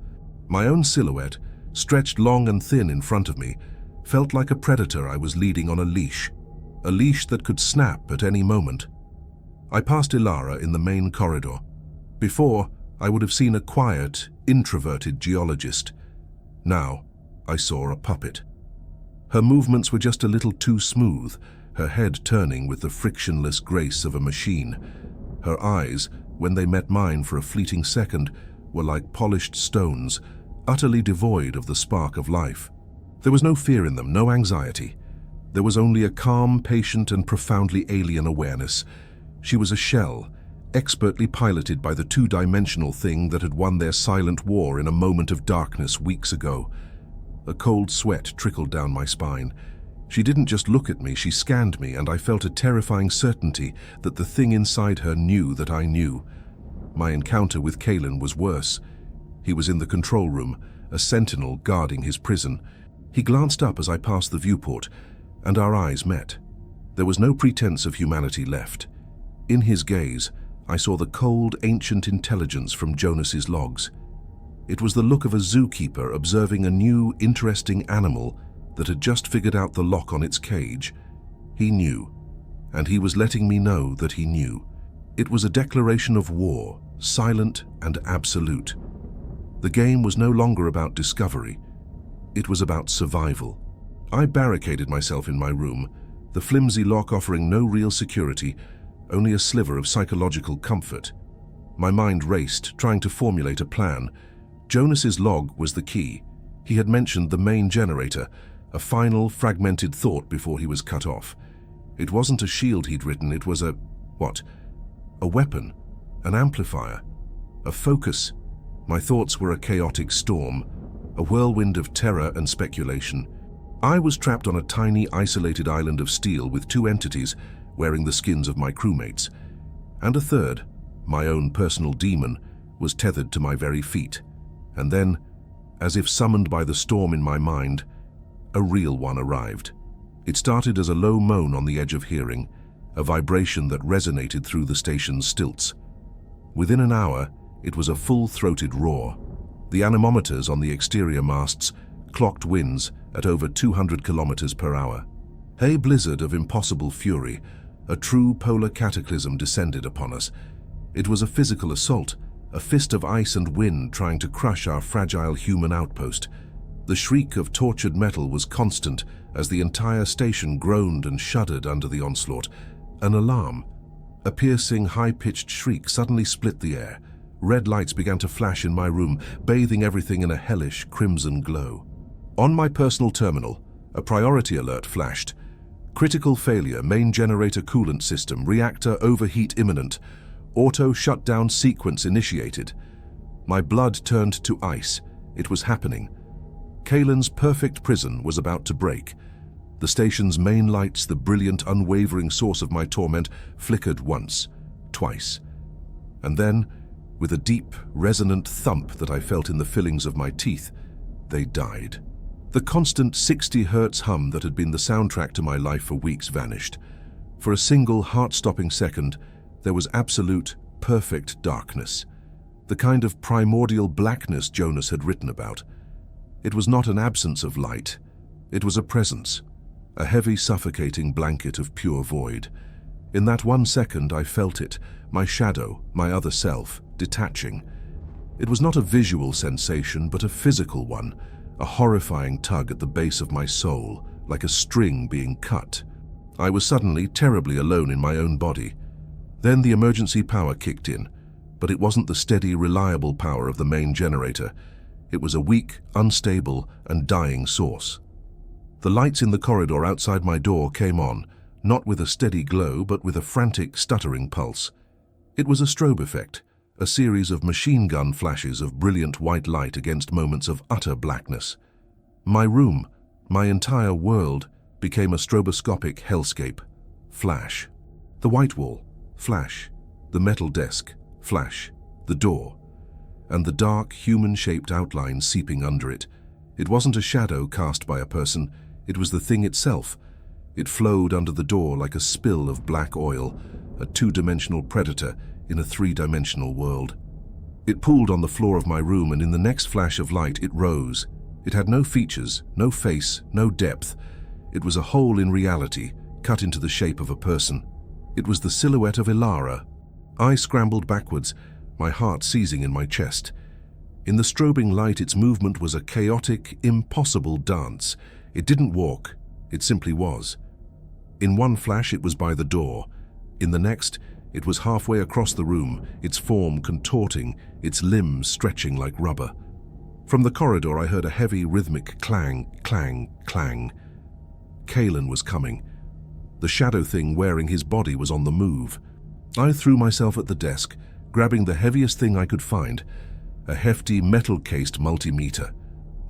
My own silhouette, stretched long and thin in front of me, felt like a predator I was leading on a leash that could snap at any moment. I passed Ilara in the main corridor. Before, I would have seen a quiet, introverted geologist. Now, I saw a puppet. Her movements were just a little too smooth, her head turning with the frictionless grace of a machine. Her eyes, when they met mine for a fleeting second, were like polished stones, utterly devoid of the spark of life. There was no fear in them, no anxiety. There was only a calm, patient, and profoundly alien awareness. She was a shell, expertly piloted by the two-dimensional thing that had won their silent war in a moment of darkness weeks ago. A cold sweat trickled down my spine. She didn't just look at me, she scanned me, and I felt a terrifying certainty that the thing inside her knew that I knew. My encounter with Kalen was worse. He was in the control room, a sentinel guarding his prison. He glanced up as I passed the viewport, and our eyes met. There was no pretense of humanity left. In his gaze, I saw the cold, ancient intelligence from Jonas's logs. It was the look of a zookeeper observing a new, interesting animal that had just figured out the lock on its cage. He knew, and he was letting me know that he knew. It was a declaration of war, silent and absolute. The game was no longer about discovery. It was about survival. I barricaded myself in my room, the flimsy lock offering no real security, only a sliver of psychological comfort. My mind raced, trying to formulate a plan. Jonas's log was the key. He had mentioned the main generator, a final, fragmented thought before he was cut off. It wasn't a shield he'd written, it was a weapon, an amplifier, a focus. My thoughts were a chaotic storm, a whirlwind of terror and speculation. I was trapped on a tiny, isolated island of steel with two entities wearing the skins of my crewmates, and a third, my own personal demon, was tethered to my very feet. And then, as if summoned by the storm in my mind, a real one arrived. It started as a low moan on the edge of hearing, a vibration that resonated through the station's stilts. Within an hour, it was a full-throated roar. The anemometers on the exterior masts clocked winds at over 200 kilometers per hour. A blizzard of impossible fury, a true polar cataclysm descended upon us. It was a physical assault, a fist of ice and wind trying to crush our fragile human outpost. The shriek of tortured metal was constant as the entire station groaned and shuddered under the onslaught. An alarm, a piercing, high-pitched shriek suddenly split the air. Red lights began to flash in my room, bathing everything in a hellish crimson glow. On my personal terminal, a priority alert flashed. Critical failure, main generator coolant system, reactor overheat imminent. Auto shutdown sequence initiated. My blood turned to ice. It was happening. Kalen's perfect prison was about to break. The station's main lights, the brilliant, unwavering source of my torment, flickered once, twice. And then, with a deep, resonant thump that I felt in the fillings of my teeth, they died. The constant 60 hertz hum that had been the soundtrack to my life for weeks vanished. For a single heart-stopping second, there was absolute, perfect darkness. The kind of primordial blackness Jonas had written about. It was not an absence of light. It was a presence. A heavy, suffocating blanket of pure void. In that 1 second, I felt it, my shadow, my other self, detaching. It was not a visual sensation, but a physical one, a horrifying tug at the base of my soul, like a string being cut. I was suddenly terribly alone in my own body. Then the emergency power kicked in, but it wasn't the steady, reliable power of the main generator. It was a weak, unstable, and dying source. The lights in the corridor outside my door came on, not with a steady glow, but with a frantic, stuttering pulse. It was a strobe effect, a series of machine gun flashes of brilliant white light against moments of utter blackness. My room, my entire world, became a stroboscopic hellscape. Flash. The white wall. Flash. The metal desk. Flash. The door. And the dark, human-shaped outline seeping under it. It wasn't a shadow cast by a person, it was the thing itself. It flowed under the door like a spill of black oil, a two-dimensional predator in a three-dimensional world. It pooled on the floor of my room, and in the next flash of light it rose. It had no features, no face, no depth. It was a hole in reality, cut into the shape of a person. It was the silhouette of Ilara. I scrambled backwards, my heart seizing in my chest. In the strobing light, its movement was a chaotic, impossible dance. It didn't walk, it simply was. In one flash, it was by the door. In the next, it was halfway across the room, its form contorting, its limbs stretching like rubber. From the corridor, I heard a heavy, rhythmic clang, clang, clang. Kalen was coming. The shadow thing wearing his body was on the move. I threw myself at the desk, grabbing the heaviest thing I could find, a hefty metal-cased multimeter.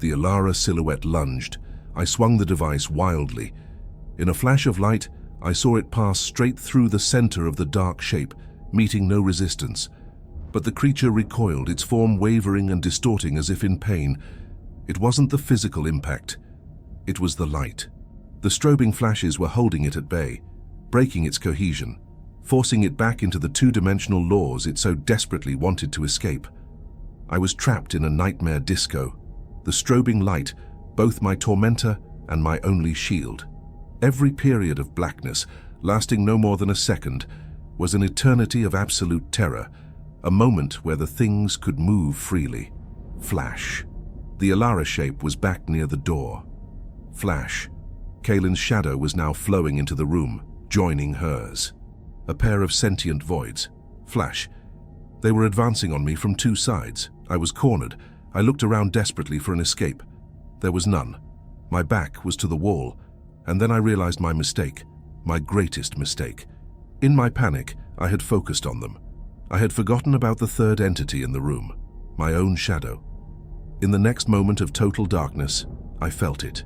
The Ilara silhouette lunged. I swung the device wildly. In a flash of light, I saw it pass straight through the center of the dark shape, meeting no resistance. But the creature recoiled, its form wavering and distorting as if in pain. It wasn't the physical impact. It was the light. The strobing flashes were holding it at bay, breaking its cohesion, forcing it back into the two-dimensional laws it so desperately wanted to escape. I was trapped in a nightmare disco. The strobing light, both my tormentor and my only shield. Every period of blackness, lasting no more than a second, was an eternity of absolute terror, a moment where the things could move freely. Flash. The Ilara shape was back near the door. Flash. Kalen's shadow was now flowing into the room, joining hers. A pair of sentient voids. Flash. They were advancing on me from two sides. I was cornered. I looked around desperately for an escape. There was none. My back was to the wall, and then I realized my mistake, my greatest mistake. In my panic, I had focused on them. I had forgotten about the third entity in the room, my own shadow. In the next moment of total darkness, I felt it.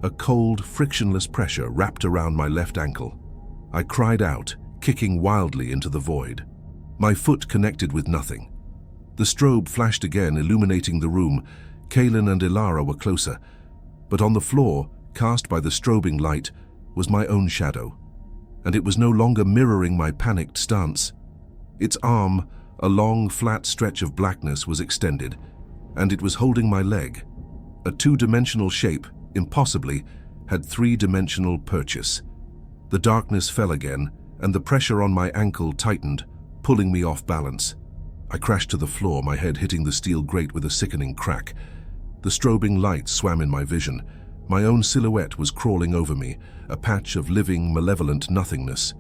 A cold, frictionless pressure wrapped around my left ankle. I cried out, kicking wildly into the void. My foot connected with nothing. The strobe flashed again, illuminating the room. Kalen and Ilara were closer, but on the floor, cast by the strobing light, was my own shadow, and it was no longer mirroring my panicked stance. Its arm, a long, flat stretch of blackness, was extended, and it was holding my leg. A two-dimensional shape, impossibly, had three-dimensional purchase. The darkness fell again, and the pressure on my ankle tightened, pulling me off balance. I crashed to the floor, my head hitting the steel grate with a sickening crack. The strobing light swam in my vision. My own silhouette was crawling over me, a patch of living, malevolent nothingness.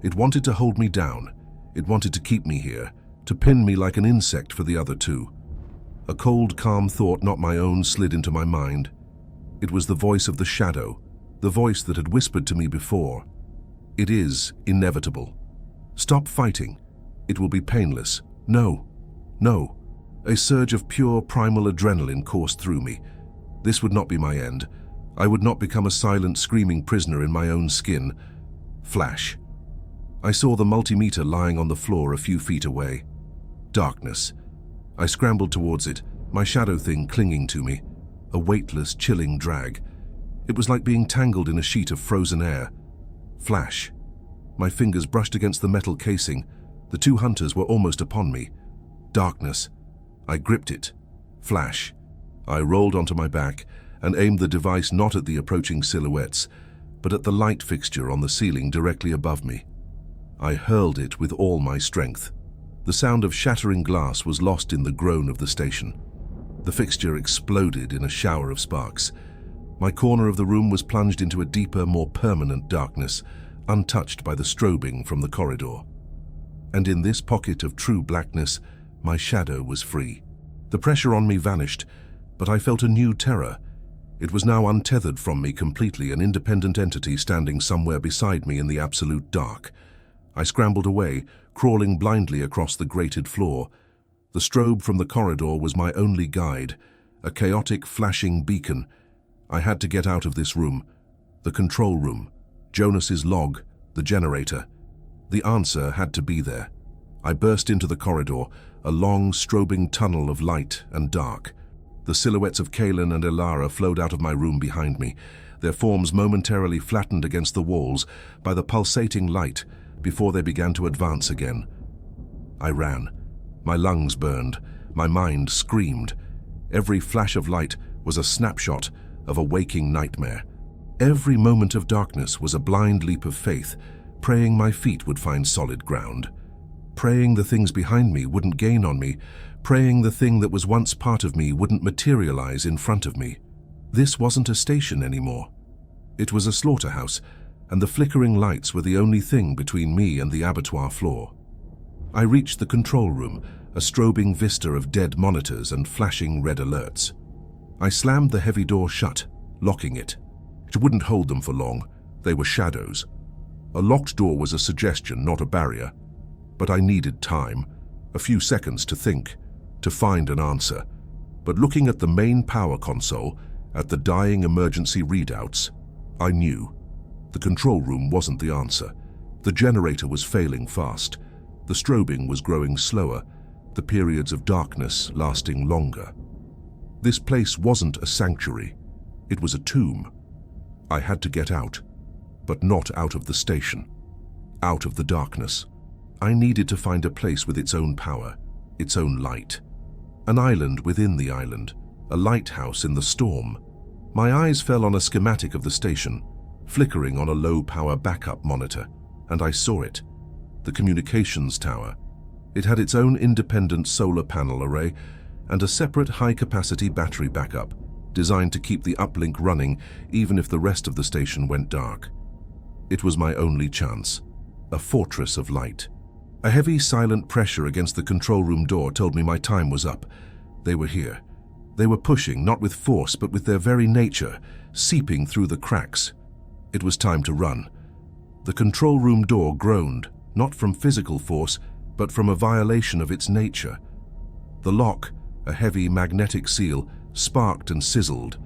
It wanted to hold me down. It wanted to keep me here, to pin me like an insect for the other two. A cold, calm thought, not my own, slid into my mind. It was the voice of the shadow, the voice that had whispered to me before. It is inevitable. Stop fighting. It will be painless. No, no. A surge of pure, primal adrenaline coursed through me. This would not be my end. I would not become a silent, screaming prisoner in my own skin. Flash. I saw the multimeter lying on the floor a few feet away. Darkness. I scrambled towards it, my shadow thing clinging to me. A weightless, chilling drag. It was like being tangled in a sheet of frozen air. Flash. My fingers brushed against the metal casing. The two hunters were almost upon me. Darkness. I gripped it. Flash. I rolled onto my back and aimed the device not at the approaching silhouettes, but at the light fixture on the ceiling directly above me. I hurled it with all my strength. The sound of shattering glass was lost in the groan of the station. The fixture exploded in a shower of sparks. My corner of the room was plunged into a deeper, more permanent darkness, untouched by the strobing from the corridor. And in this pocket of true blackness, my shadow was free. The pressure on me vanished, but I felt a new terror. It was now untethered from me completely, an independent entity standing somewhere beside me in the absolute dark. I scrambled away, crawling blindly across the grated floor. The strobe from the corridor was my only guide, a chaotic, flashing beacon. I had to get out of this room. The control room, Jonas's log, the generator. The answer had to be there. I burst into the corridor, a long, strobing tunnel of light and dark. The silhouettes of Kaelin and Elara flowed out of my room behind me, their forms momentarily flattened against the walls by the pulsating light before they began to advance again. I ran. My lungs burned. My mind screamed. Every flash of light was a snapshot of a waking nightmare. Every moment of darkness was a blind leap of faith, praying my feet would find solid ground. Praying the things behind me wouldn't gain on me, praying the thing that was once part of me wouldn't materialize in front of me. This wasn't a station anymore. It was a slaughterhouse, and the flickering lights were the only thing between me and the abattoir floor. I reached the control room, a strobing vista of dead monitors and flashing red alerts. I slammed the heavy door shut, locking it. It wouldn't hold them for long. They were shadows. A locked door was a suggestion, not a barrier. But I needed time, a few seconds to think, to find an answer. But looking at the main power console, at the dying emergency readouts, I knew. The control room wasn't the answer. The generator was failing fast. The strobing was growing slower, the periods of darkness lasting longer. This place wasn't a sanctuary. It was a tomb. I had to get out, but not out of the station. Out of the darkness. I needed to find a place with its own power, its own light. An island within the island, a lighthouse in the storm. My eyes fell on a schematic of the station, flickering on a low-power backup monitor, and I saw it. The communications tower. It had its own independent solar panel array and a separate high-capacity battery backup, designed to keep the uplink running even if the rest of the station went dark. It was my only chance, a fortress of light. A heavy, silent pressure against the control room door told me my time was up. They were here. They were pushing, not with force, but with their very nature, seeping through the cracks. It was time to run. The control room door groaned, not from physical force, but from a violation of its nature. The lock, a heavy magnetic seal, sparked and sizzled.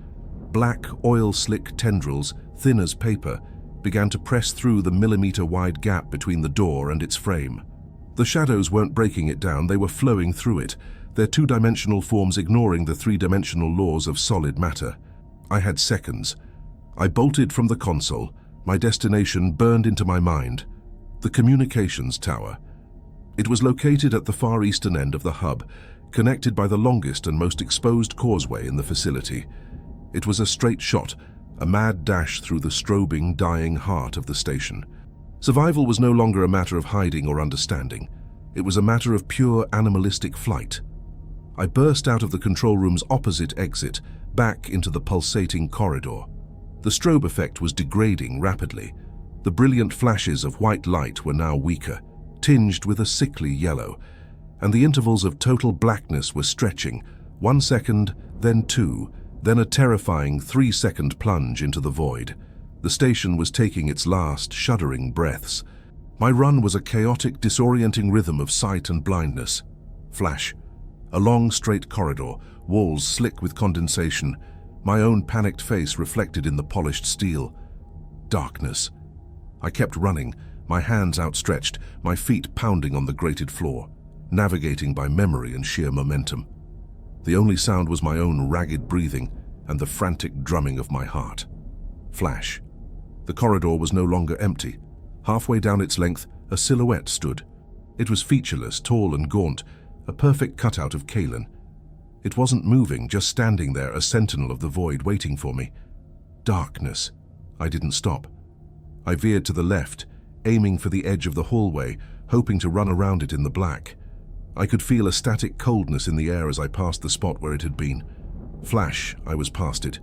Black, oil-slick tendrils, thin as paper, began to press through the millimeter-wide gap between the door and its frame. The shadows weren't breaking it down, they were flowing through it, their two-dimensional forms ignoring the three-dimensional laws of solid matter. I had seconds. I bolted from the console, my destination burned into my mind. The communications tower. It was located at the far eastern end of the hub, connected by the longest and most exposed causeway in the facility. It was a straight shot, a mad dash through the strobing, dying heart of the station. Survival was no longer a matter of hiding or understanding. It was a matter of pure animalistic flight. I burst out of the control room's opposite exit, back into the pulsating corridor. The strobe effect was degrading rapidly. The brilliant flashes of white light were now weaker, tinged with a sickly yellow, and the intervals of total blackness were stretching, 1 second, then 2, then a terrifying 3-second plunge into the void. The station was taking its last, shuddering breaths. My run was a chaotic, disorienting rhythm of sight and blindness. Flash. A long, straight corridor, walls slick with condensation, my own panicked face reflected in the polished steel. Darkness. I kept running, my hands outstretched, my feet pounding on the grated floor, navigating by memory and sheer momentum. The only sound was my own ragged breathing and the frantic drumming of my heart. Flash. The corridor was no longer empty. Halfway down its length, a silhouette stood. It was featureless, tall and gaunt, a perfect cutout of Kaelin. It wasn't moving, just standing there, a sentinel of the void waiting for me. Darkness. I didn't stop. I veered to the left, aiming for the edge of the hallway, hoping to run around it in the black. I could feel a static coldness in the air as I passed the spot where it had been. Flash, I was past it.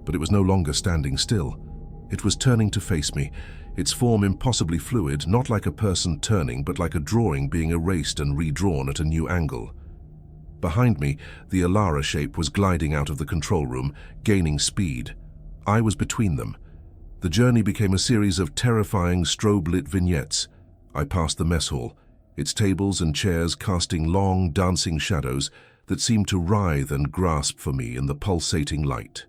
But it was no longer standing still. It was turning to face me, its form impossibly fluid, not like a person turning, but like a drawing being erased and redrawn at a new angle. Behind me, the Alara shape was gliding out of the control room, gaining speed. I was between them. The journey became a series of terrifying strobe-lit vignettes. I passed the mess hall, its tables and chairs casting long, dancing shadows that seemed to writhe and grasp for me in the pulsating light.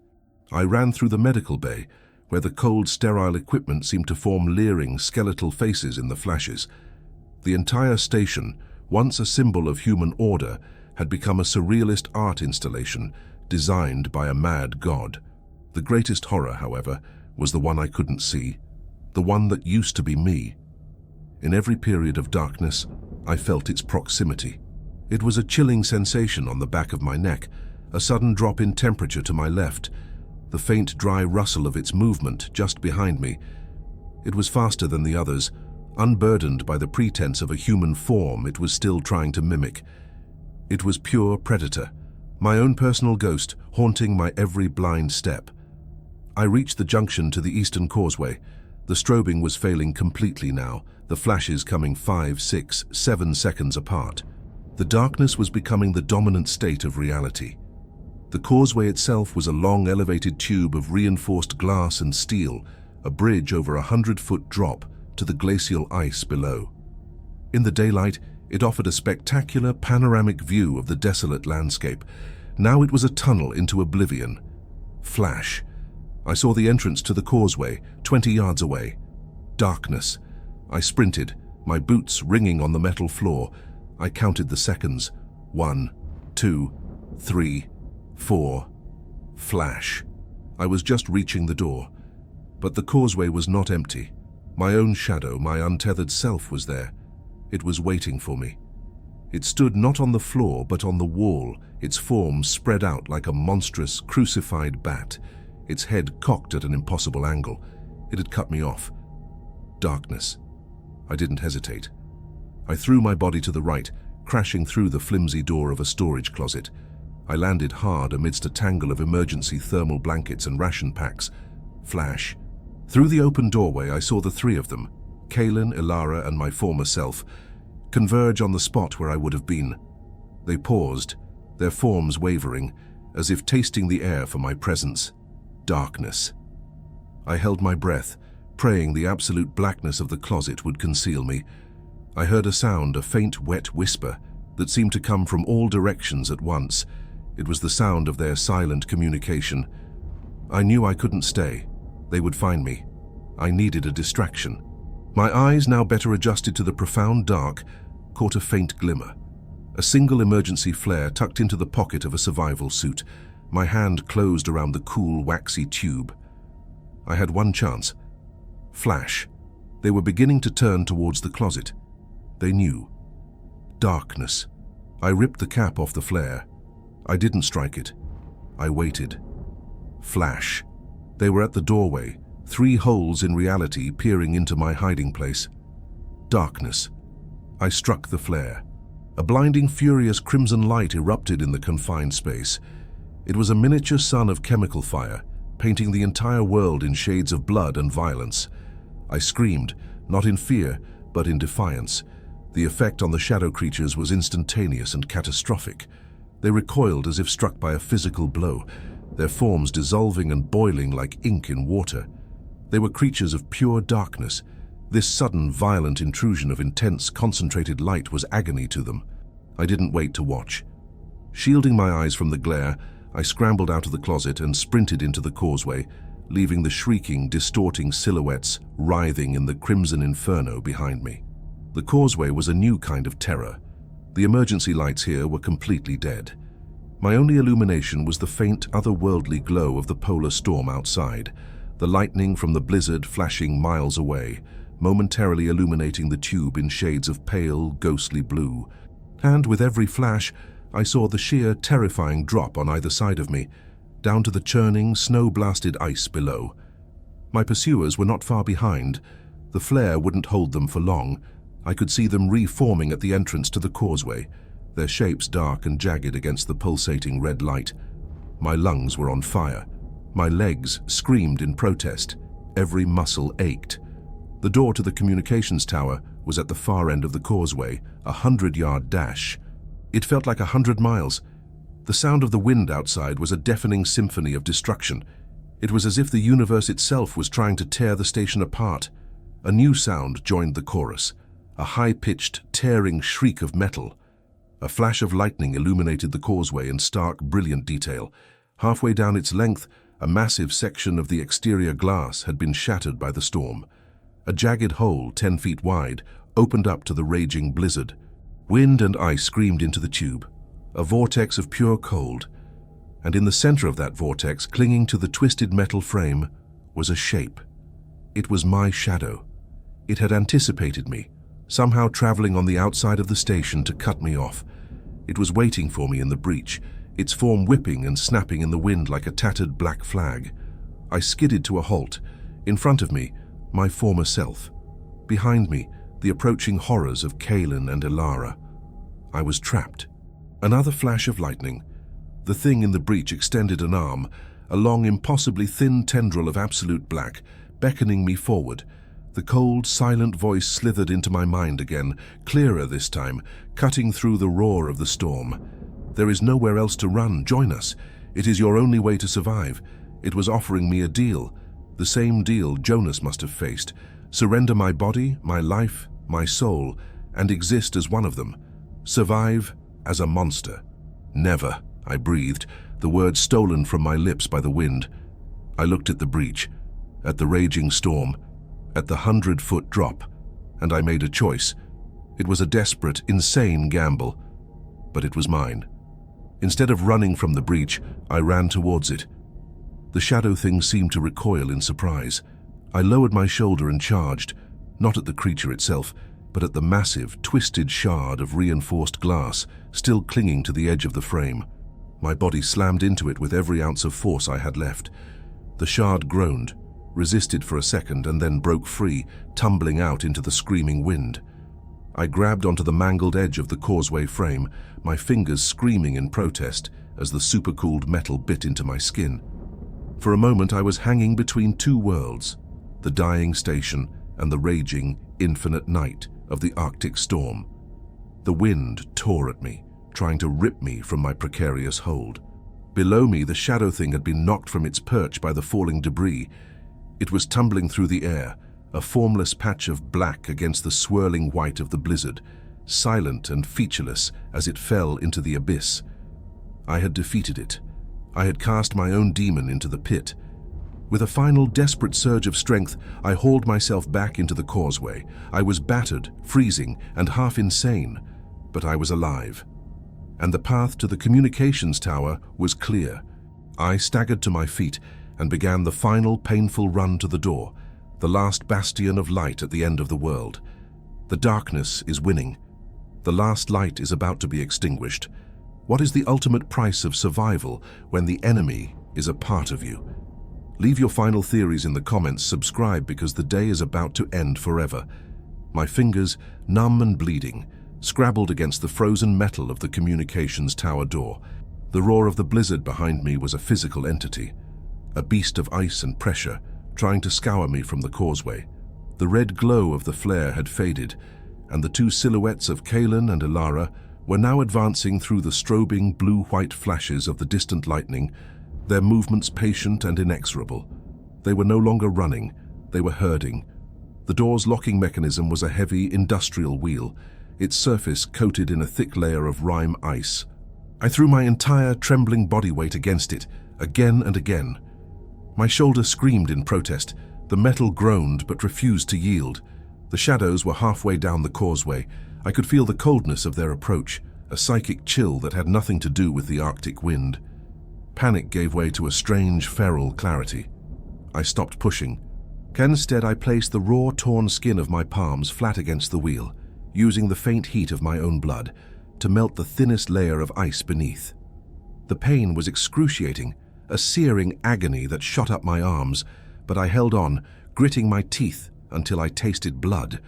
I ran through the medical bay, where the cold, sterile equipment seemed to form leering, skeletal faces in the flashes. The entire station, once a symbol of human order, had become a surrealist art installation designed by a mad god. The greatest horror, however, was the one I couldn't see, the one that used to be me. In every period of darkness, I felt its proximity. It was a chilling sensation on the back of my neck, a sudden drop in temperature to my left, the faint dry rustle of its movement just behind me. It was faster than the others, unburdened by the pretense of a human form it was still trying to mimic. It was pure predator, my own personal ghost haunting my every blind step. I reached the junction to the eastern causeway. The strobing was failing completely now, the flashes coming 5, 6, 7 seconds apart. The darkness was becoming the dominant state of reality. The causeway itself was a long elevated tube of reinforced glass and steel, a bridge over 100-foot drop to the glacial ice below. In the daylight, it offered a spectacular panoramic view of the desolate landscape. Now it was a tunnel into oblivion. Flash. I saw the entrance to the causeway, 20 yards away. Darkness. I sprinted, my boots ringing on the metal floor. I counted the seconds. 1, 2, 3, 4. Flash. I was just reaching the door. But the causeway was not empty. My own shadow, my untethered self was there. It was waiting for me. It stood not on the floor, but on the wall, its form spread out like a monstrous, crucified bat, its head cocked at an impossible angle. It had cut me off. Darkness. I didn't hesitate. I threw my body to the right, crashing through the flimsy door of a storage closet. I landed hard amidst a tangle of emergency thermal blankets and ration packs. Flash. Through the open doorway, I saw the three of them, Kaylin, Ilara, and my former self, converge on the spot where I would have been. They paused, their forms wavering, as if tasting the air for my presence. Darkness. I held my breath, praying the absolute blackness of the closet would conceal me. I heard a sound, a faint, wet whisper, that seemed to come from all directions at once. It was the sound of their silent communication. I knew I couldn't stay. They would find me. I needed a distraction. My eyes, now better adjusted to the profound dark, caught a faint glimmer. A single emergency flare tucked into the pocket of a survival suit. My hand closed around the cool, waxy tube. I had one chance. Flash. They were beginning to turn towards the closet. They knew. Darkness. I ripped the cap off the flare. I didn't strike it. I waited. Flash. They were at the doorway, 3 holes in reality peering into my hiding place. Darkness. I struck the flare. A blinding, furious crimson light erupted in the confined space. It was a miniature sun of chemical fire, painting the entire world in shades of blood and violence. I screamed, not in fear, but in defiance. The effect on the shadow creatures was instantaneous and catastrophic. They recoiled as if struck by a physical blow, their forms dissolving and boiling like ink in water. They were creatures of pure darkness. This sudden, violent intrusion of intense, concentrated light was agony to them. I didn't wait to watch. Shielding my eyes from the glare, I scrambled out of the closet and sprinted into the causeway, leaving the shrieking, distorting silhouettes writhing in the crimson inferno behind me. The causeway was a new kind of terror. The emergency lights here were completely dead. My only illumination was the faint, otherworldly glow of the polar storm outside, the lightning from the blizzard flashing miles away, momentarily illuminating the tube in shades of pale, ghostly blue. And with every flash, I saw the sheer, terrifying drop on either side of me, down to the churning, snow-blasted ice below. My pursuers were not far behind. The flare wouldn't hold them for long. I could see them reforming at the entrance to the causeway, their shapes dark and jagged against the pulsating red light. My lungs were on fire. My legs screamed in protest. Every muscle ached. The door to the communications tower was at the far end of the causeway, a 100-yard dash. It felt like 100 miles. The sound of the wind outside was a deafening symphony of destruction. It was as if the universe itself was trying to tear the station apart. A new sound joined the chorus, a high-pitched, tearing shriek of metal. A flash of lightning illuminated the causeway in stark, brilliant detail. Halfway down its length, a massive section of the exterior glass had been shattered by the storm. A jagged hole, 10 feet wide, opened up to the raging blizzard. Wind and ice screamed into the tube, a vortex of pure cold. And in the center of that vortex, clinging to the twisted metal frame, was a shape. It was my shadow. It had anticipated me, somehow traveling on the outside of the station to cut me off. It was waiting for me in the breach, its form whipping and snapping in the wind like a tattered black flag. I skidded to a halt. In front of me, my former self. Behind me, the approaching horrors of Kaelin and Elara. I was trapped. Another flash of lightning. The thing in the breach extended an arm, a long, impossibly thin tendril of absolute black, beckoning me forward. The cold, silent voice slithered into my mind again, clearer this time, cutting through the roar of the storm. There is nowhere else to run. Join us. It is your only way to survive. It was offering me a deal. The same deal Jonas must have faced. Surrender my body, my life, my soul, and exist as one of them. Survive as a monster. Never, I breathed, the words stolen from my lips by the wind. I looked at the breach, at the raging storm, at the 100-foot drop, and I made a choice. It was a desperate, insane gamble, but it was mine. Instead of running from the breach, I ran towards it. The shadow thing seemed to recoil in surprise. I lowered my shoulder and charged, not at the creature itself, but at the massive, twisted shard of reinforced glass still clinging to the edge of the frame. My body slammed into it with every ounce of force I had left. The shard groaned, resisted for a second, and then broke free, tumbling out into the screaming wind. I grabbed onto the mangled edge of the causeway frame, my fingers screaming in protest as the supercooled metal bit into my skin. For a moment I was hanging between two worlds, the dying station and the raging, infinite night of the Arctic storm. The wind tore at me, trying to rip me from my precarious hold. Below me, the shadow thing had been knocked from its perch by the falling debris. It was tumbling through the air, a formless patch of black against the swirling white of the blizzard, silent and featureless as it fell into the abyss. I had defeated it. I had cast my own demon into the pit. With a final desperate surge of strength, I hauled myself back into the causeway. I was battered, freezing, and half insane, but I was alive. And the path to the communications tower was clear. I staggered to my feet and began the final painful run to the door, the last bastion of light at the end of the world. The darkness is winning. The last light is about to be extinguished. What is the ultimate price of survival when the enemy is a part of you? Leave your final theories in the comments, subscribe because the day is about to end forever. My fingers, numb and bleeding, scrabbled against the frozen metal of the communications tower door. The roar of the blizzard behind me was a physical entity, a beast of ice and pressure, trying to scour me from the causeway. The red glow of the flare had faded, and the two silhouettes of Kaelin and Elara were now advancing through the strobing blue-white flashes of the distant lightning, their movements patient and inexorable. They were no longer running, they were herding. The door's locking mechanism was a heavy industrial wheel, its surface coated in a thick layer of rime ice. I threw my entire trembling body weight against it, again and again. My shoulder screamed in protest. The metal groaned but refused to yield. The shadows were halfway down the causeway. I could feel the coldness of their approach, a psychic chill that had nothing to do with the Arctic wind. Panic gave way to a strange, feral clarity. I stopped pushing. Instead, I placed the raw, torn skin of my palms flat against the wheel, using the faint heat of my own blood to melt the thinnest layer of ice beneath. The pain was excruciating, a searing agony that shot up my arms, but I held on, gritting my teeth until I tasted blood.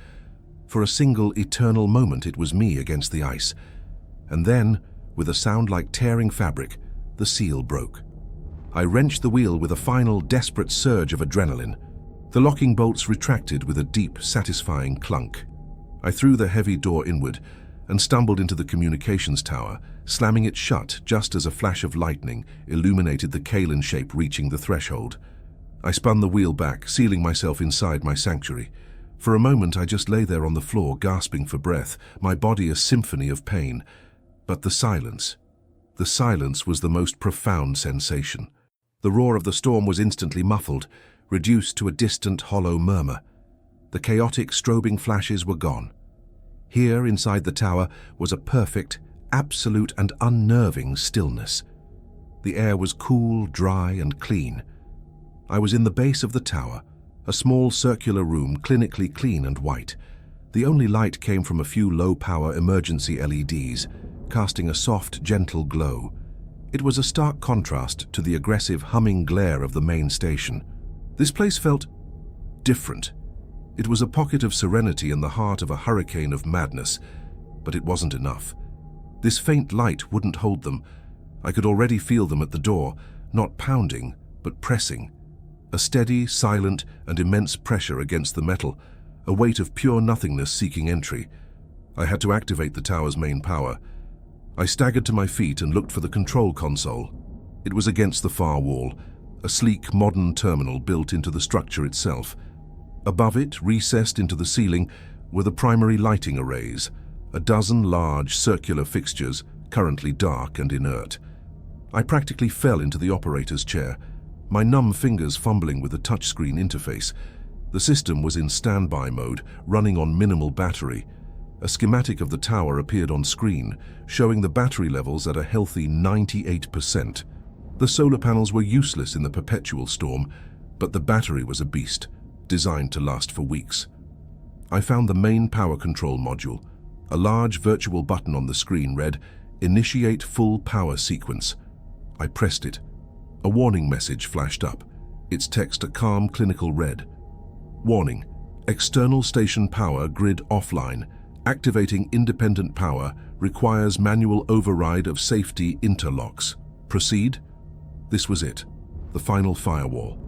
For a single eternal moment it was me against the ice. And then, with a sound like tearing fabric, the seal broke. I wrenched the wheel with a final desperate surge of adrenaline. The locking bolts retracted with a deep, satisfying clunk. I threw the heavy door inward, and stumbled into the communications tower, slamming it shut just as a flash of lightning illuminated the kaolin shape reaching the threshold. I spun the wheel back, sealing myself inside my sanctuary. For a moment I just lay there on the floor, gasping for breath, my body a symphony of pain. But the silence was the most profound sensation. The roar of the storm was instantly muffled, reduced to a distant, hollow murmur. The chaotic, strobing flashes were gone. Here, inside the tower, was a perfect, absolute and unnerving stillness. The air was cool, dry and clean. I was in the base of the tower, a small circular room clinically clean and white. The only light came from a few low-power emergency LEDs, casting a soft, gentle glow. It was a stark contrast to the aggressive, humming glare of the main station. This place felt different. It was a pocket of serenity in the heart of a hurricane of madness, but it wasn't enough. This faint light wouldn't hold them. I could already feel them at the door, not pounding, but pressing. A steady, silent, and immense pressure against the metal, a weight of pure nothingness seeking entry. I had to activate the tower's main power. I staggered to my feet and looked for the control console. It was against the far wall, a sleek, modern terminal built into the structure itself. Above it, recessed into the ceiling, were the primary lighting arrays, a dozen large, circular fixtures, currently dark and inert. I practically fell into the operator's chair, my numb fingers fumbling with the touchscreen interface. The system was in standby mode, running on minimal battery. A schematic of the tower appeared on screen, showing the battery levels at a healthy 98%. The solar panels were useless in the perpetual storm, but the battery was a beast, designed to last for weeks. I found the main power control module. A large virtual button on the screen read, "Initiate full power sequence." I pressed it. A warning message flashed up, its text a calm clinical red. Warning: external station power grid offline. Activating independent power requires manual override of safety interlocks. Proceed? This was it, the final firewall.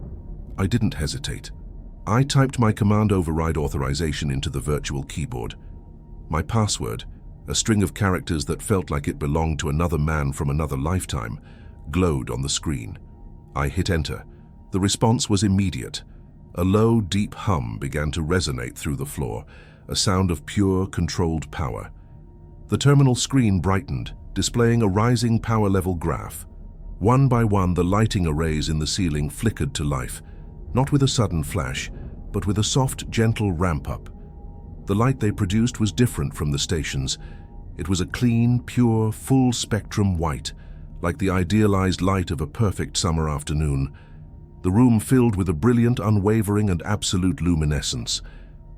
I didn't hesitate. I typed my command override authorization into the virtual keyboard. My password, a string of characters that felt like it belonged to another man from another lifetime, glowed on the screen. I hit enter. The response was immediate. A low, deep hum began to resonate through the floor, a sound of pure, controlled power. The terminal screen brightened, displaying a rising power level graph. One by one, the lighting arrays in the ceiling flickered to life, not with a sudden flash, but with a soft, gentle ramp-up. The light they produced was different from the station's. It was a clean, pure, full-spectrum white, like the idealized light of a perfect summer afternoon. The room filled with a brilliant, unwavering, and absolute luminescence.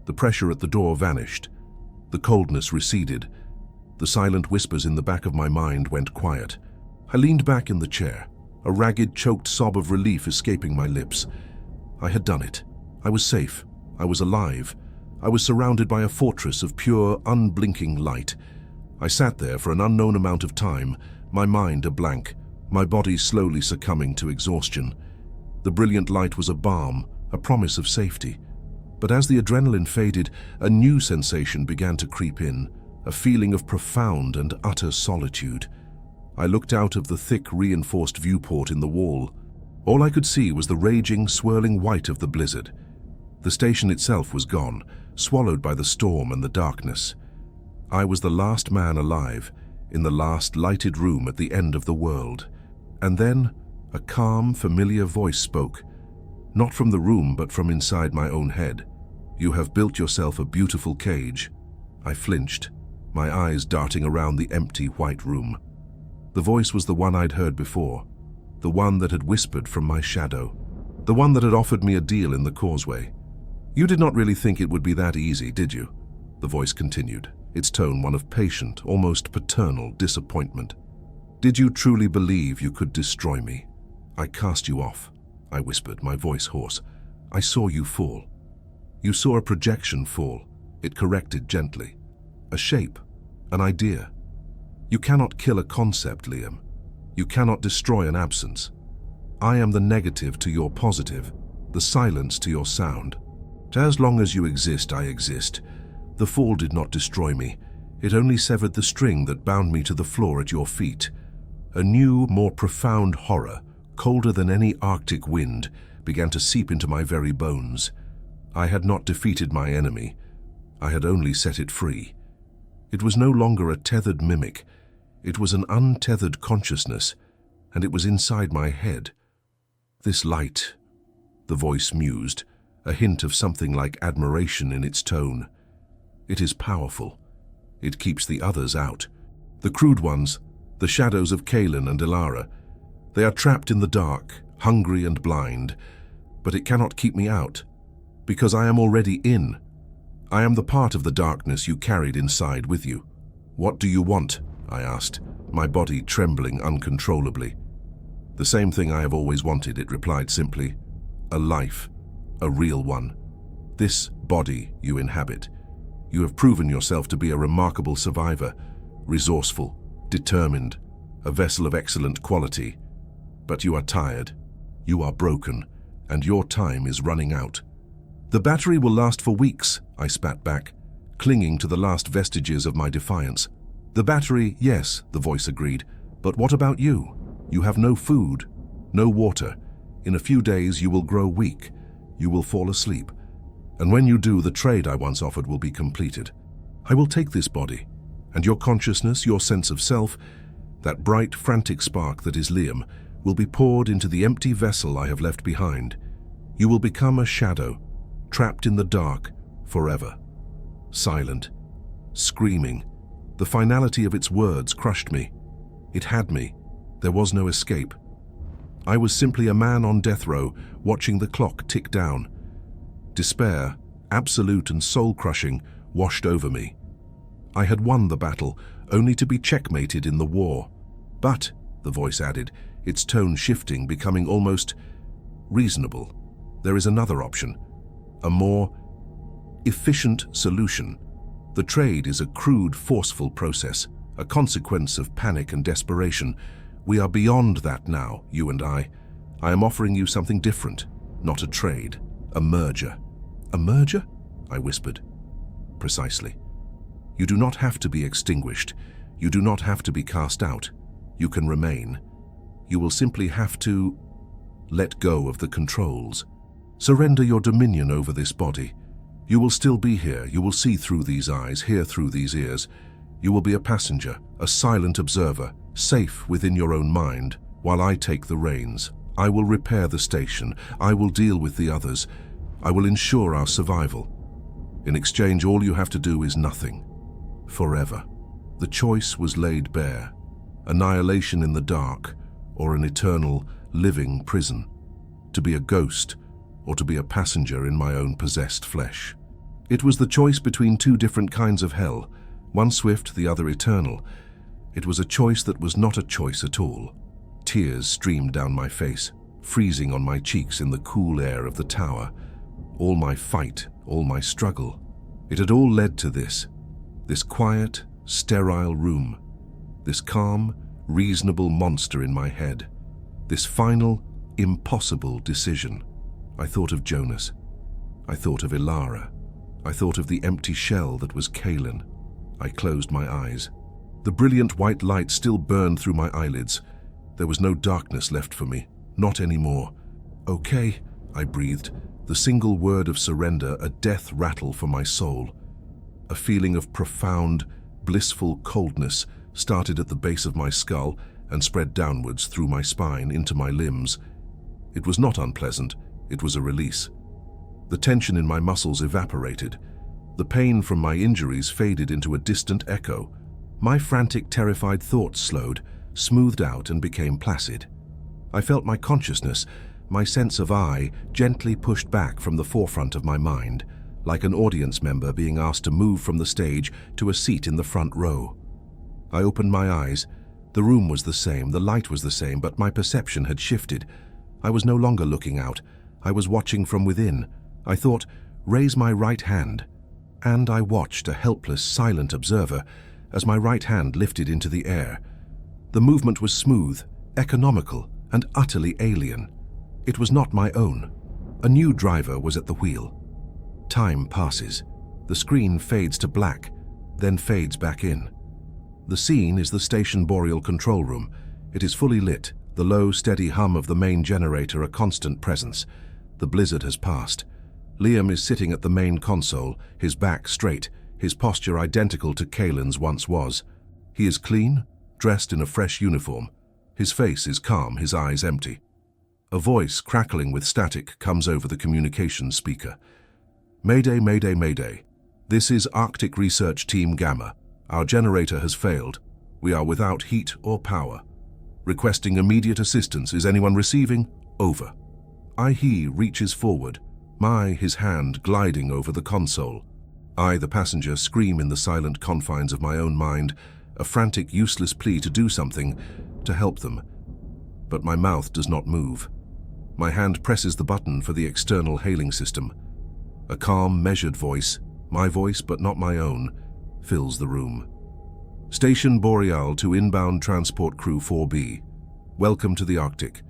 The pressure at the door vanished. The coldness receded. The silent whispers in the back of my mind went quiet. I leaned back in the chair, a ragged, choked sob of relief escaping my lips. I had done it. I was safe. I was alive. I was surrounded by a fortress of pure, unblinking light. I sat there for an unknown amount of time, my mind a blank, my body slowly succumbing to exhaustion. The brilliant light was a balm, a promise of safety. But as the adrenaline faded, a new sensation began to creep in, a feeling of profound and utter solitude. I looked out of the thick, reinforced viewport in the wall. All I could see was the raging, swirling white of the blizzard. The station itself was gone, swallowed by the storm and the darkness. I was the last man alive, in the last lighted room at the end of the world. And then, a calm, familiar voice spoke, not from the room but from inside my own head. "You have built yourself a beautiful cage." I flinched, my eyes darting around the empty white room. The voice was the one I'd heard before, the one that had whispered from my shadow, the one that had offered me a deal in the causeway. "You did not really think it would be that easy, did you?" The voice continued, its tone one of patient, almost paternal disappointment. "Did you truly believe you could destroy me? I cast you off," I whispered, my voice hoarse. "I saw you fall. You saw a projection fall. It corrected gently. A shape, an idea. You cannot kill a concept, Liam. You cannot destroy an absence. I am the negative to your positive, the silence to your sound. As long as you exist, I exist. The fall did not destroy me. It only severed the string that bound me to the floor at your feet. A new, more profound horror, colder than any Arctic wind, began to seep into my very bones. I had not defeated my enemy. I had only set it free. It was no longer a tethered mimic. It was an untethered consciousness, and it was inside my head. This light, the voice mused, a hint of something like admiration in its tone. It is powerful. It keeps the others out. The crude ones, the shadows of Kaelin and Ilara. They are trapped in the dark, hungry and blind, but it cannot keep me out, because I am already in. I am the part of the darkness you carried inside with you. What do you want? I asked, my body trembling uncontrollably. The same thing I have always wanted, it replied simply. A life, a real one. This body you inhabit. You have proven yourself to be a remarkable survivor, resourceful, determined, a vessel of excellent quality. But you are tired, you are broken, and your time is running out. The battery will last for weeks, I spat back, clinging to the last vestiges of my defiance. The battery, yes, the voice agreed, but what about you? You have no food, no water. In a few days you will grow weak, you will fall asleep. And when you do, the trade I once offered will be completed. I will take this body, and your consciousness, your sense of self, that bright, frantic spark that is Liam, will be poured into the empty vessel I have left behind. You will become a shadow, trapped in the dark forever. Silent, screaming. The finality of its words crushed me. It had me. There was no escape. I was simply a man on death row, watching the clock tick down. Despair, absolute and soul-crushing, washed over me. I had won the battle, only to be checkmated in the war. But, the voice added, its tone shifting, becoming almost reasonable, there is another option, a more efficient solution. The trade is a crude, forceful process, a consequence of panic and desperation. We are beyond that now, you and I. I am offering you something different, not a trade, a merger. A merger? I whispered. Precisely. You do not have to be extinguished. You do not have to be cast out. You can remain. You will simply have to let go of the controls. Surrender your dominion over this body. You will still be here. You will see through these eyes, hear through these ears. You will be a passenger, a silent observer, safe within your own mind, while I take the reins. I will repair the station. I will deal with the others. I will ensure our survival. In exchange, all you have to do is nothing. Forever. The choice was laid bare. Annihilation in the dark, or an eternal, living prison. To be a ghost, or to be a passenger in my own possessed flesh. It was the choice between two different kinds of hell, one swift, the other eternal. It was a choice that was not a choice at all. Tears streamed down my face, freezing on my cheeks in the cool air of the tower. All my fight, all my struggle. It had all led to this quiet, sterile room, this calm, reasonable monster in my head, this final, impossible decision. I thought of Jonas. I thought of Ilara. I thought of the empty shell that was Kaelin. I closed my eyes. The brilliant white light still burned through my eyelids. There was no darkness left for me, not anymore. Okay, I breathed, the single word of surrender a death rattle for my soul. A feeling of profound, blissful coldness started at the base of my skull and spread downwards through my spine into my limbs. It was not unpleasant, it was a release. The tension in my muscles evaporated. The pain from my injuries faded into a distant echo. My frantic, terrified thoughts slowed, smoothed out, and became placid. I felt my consciousness, my sense of I, gently pushed back from the forefront of my mind, like an audience member being asked to move from the stage to a seat in the front row. I opened my eyes. The room was the same, the light was the same, but my perception had shifted. I was no longer looking out. I was watching from within. I thought, raise my right hand. And I watched, a helpless, silent observer, as my right hand lifted into the air. The movement was smooth, economical, and utterly alien. It was not my own. A new driver was at the wheel. Time passes. The screen fades to black. then fades back in. The scene is the station boreal control room. It is fully lit, the low, steady hum of the main generator a constant presence. The blizzard has passed. Liam is sitting at the main console, his back straight, his posture identical to Kaylin's once was. He is clean, dressed in a fresh uniform. His face is calm, his eyes empty. A voice crackling with static comes over the communications speaker. "Mayday, mayday, mayday. This is Arctic Research Team Gamma. Our generator has failed. We are without heat or power. Requesting immediate assistance. Is anyone receiving? Over." He reaches forward, his hand gliding over the console. I, the passenger, scream in the silent confines of my own mind, a frantic, useless plea to do something, to help them. But my mouth does not move. My hand presses the button for the external hailing system. A calm, measured voice, my voice but not my own, fills the room. "Station Boreal to inbound transport crew 4B. Welcome to the Arctic.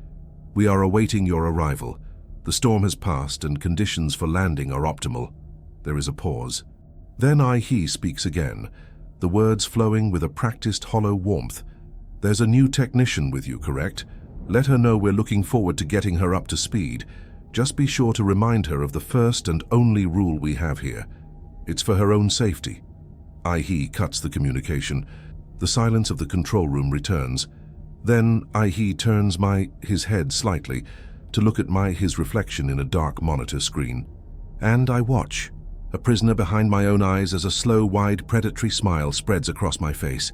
We are awaiting your arrival. The storm has passed and conditions for landing are optimal." There is a pause. Then he speaks again, the words flowing with a practiced hollow warmth. "There's a new technician with you, correct? Let her know we're looking forward to getting her up to speed. Just be sure to remind her of the first and only rule we have here. It's for her own safety." He cuts the communication. The silence of the control room returns. Then he turns his head slightly to look at his reflection in a dark monitor screen. And I watch, a prisoner behind my own eyes as a slow, wide, predatory smile spreads across my face.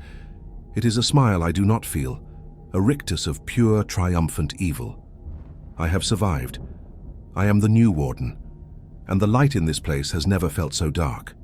It is a smile I do not feel, a rictus of pure, triumphant evil. I have survived. I am the new warden, and the light in this place has never felt so dark.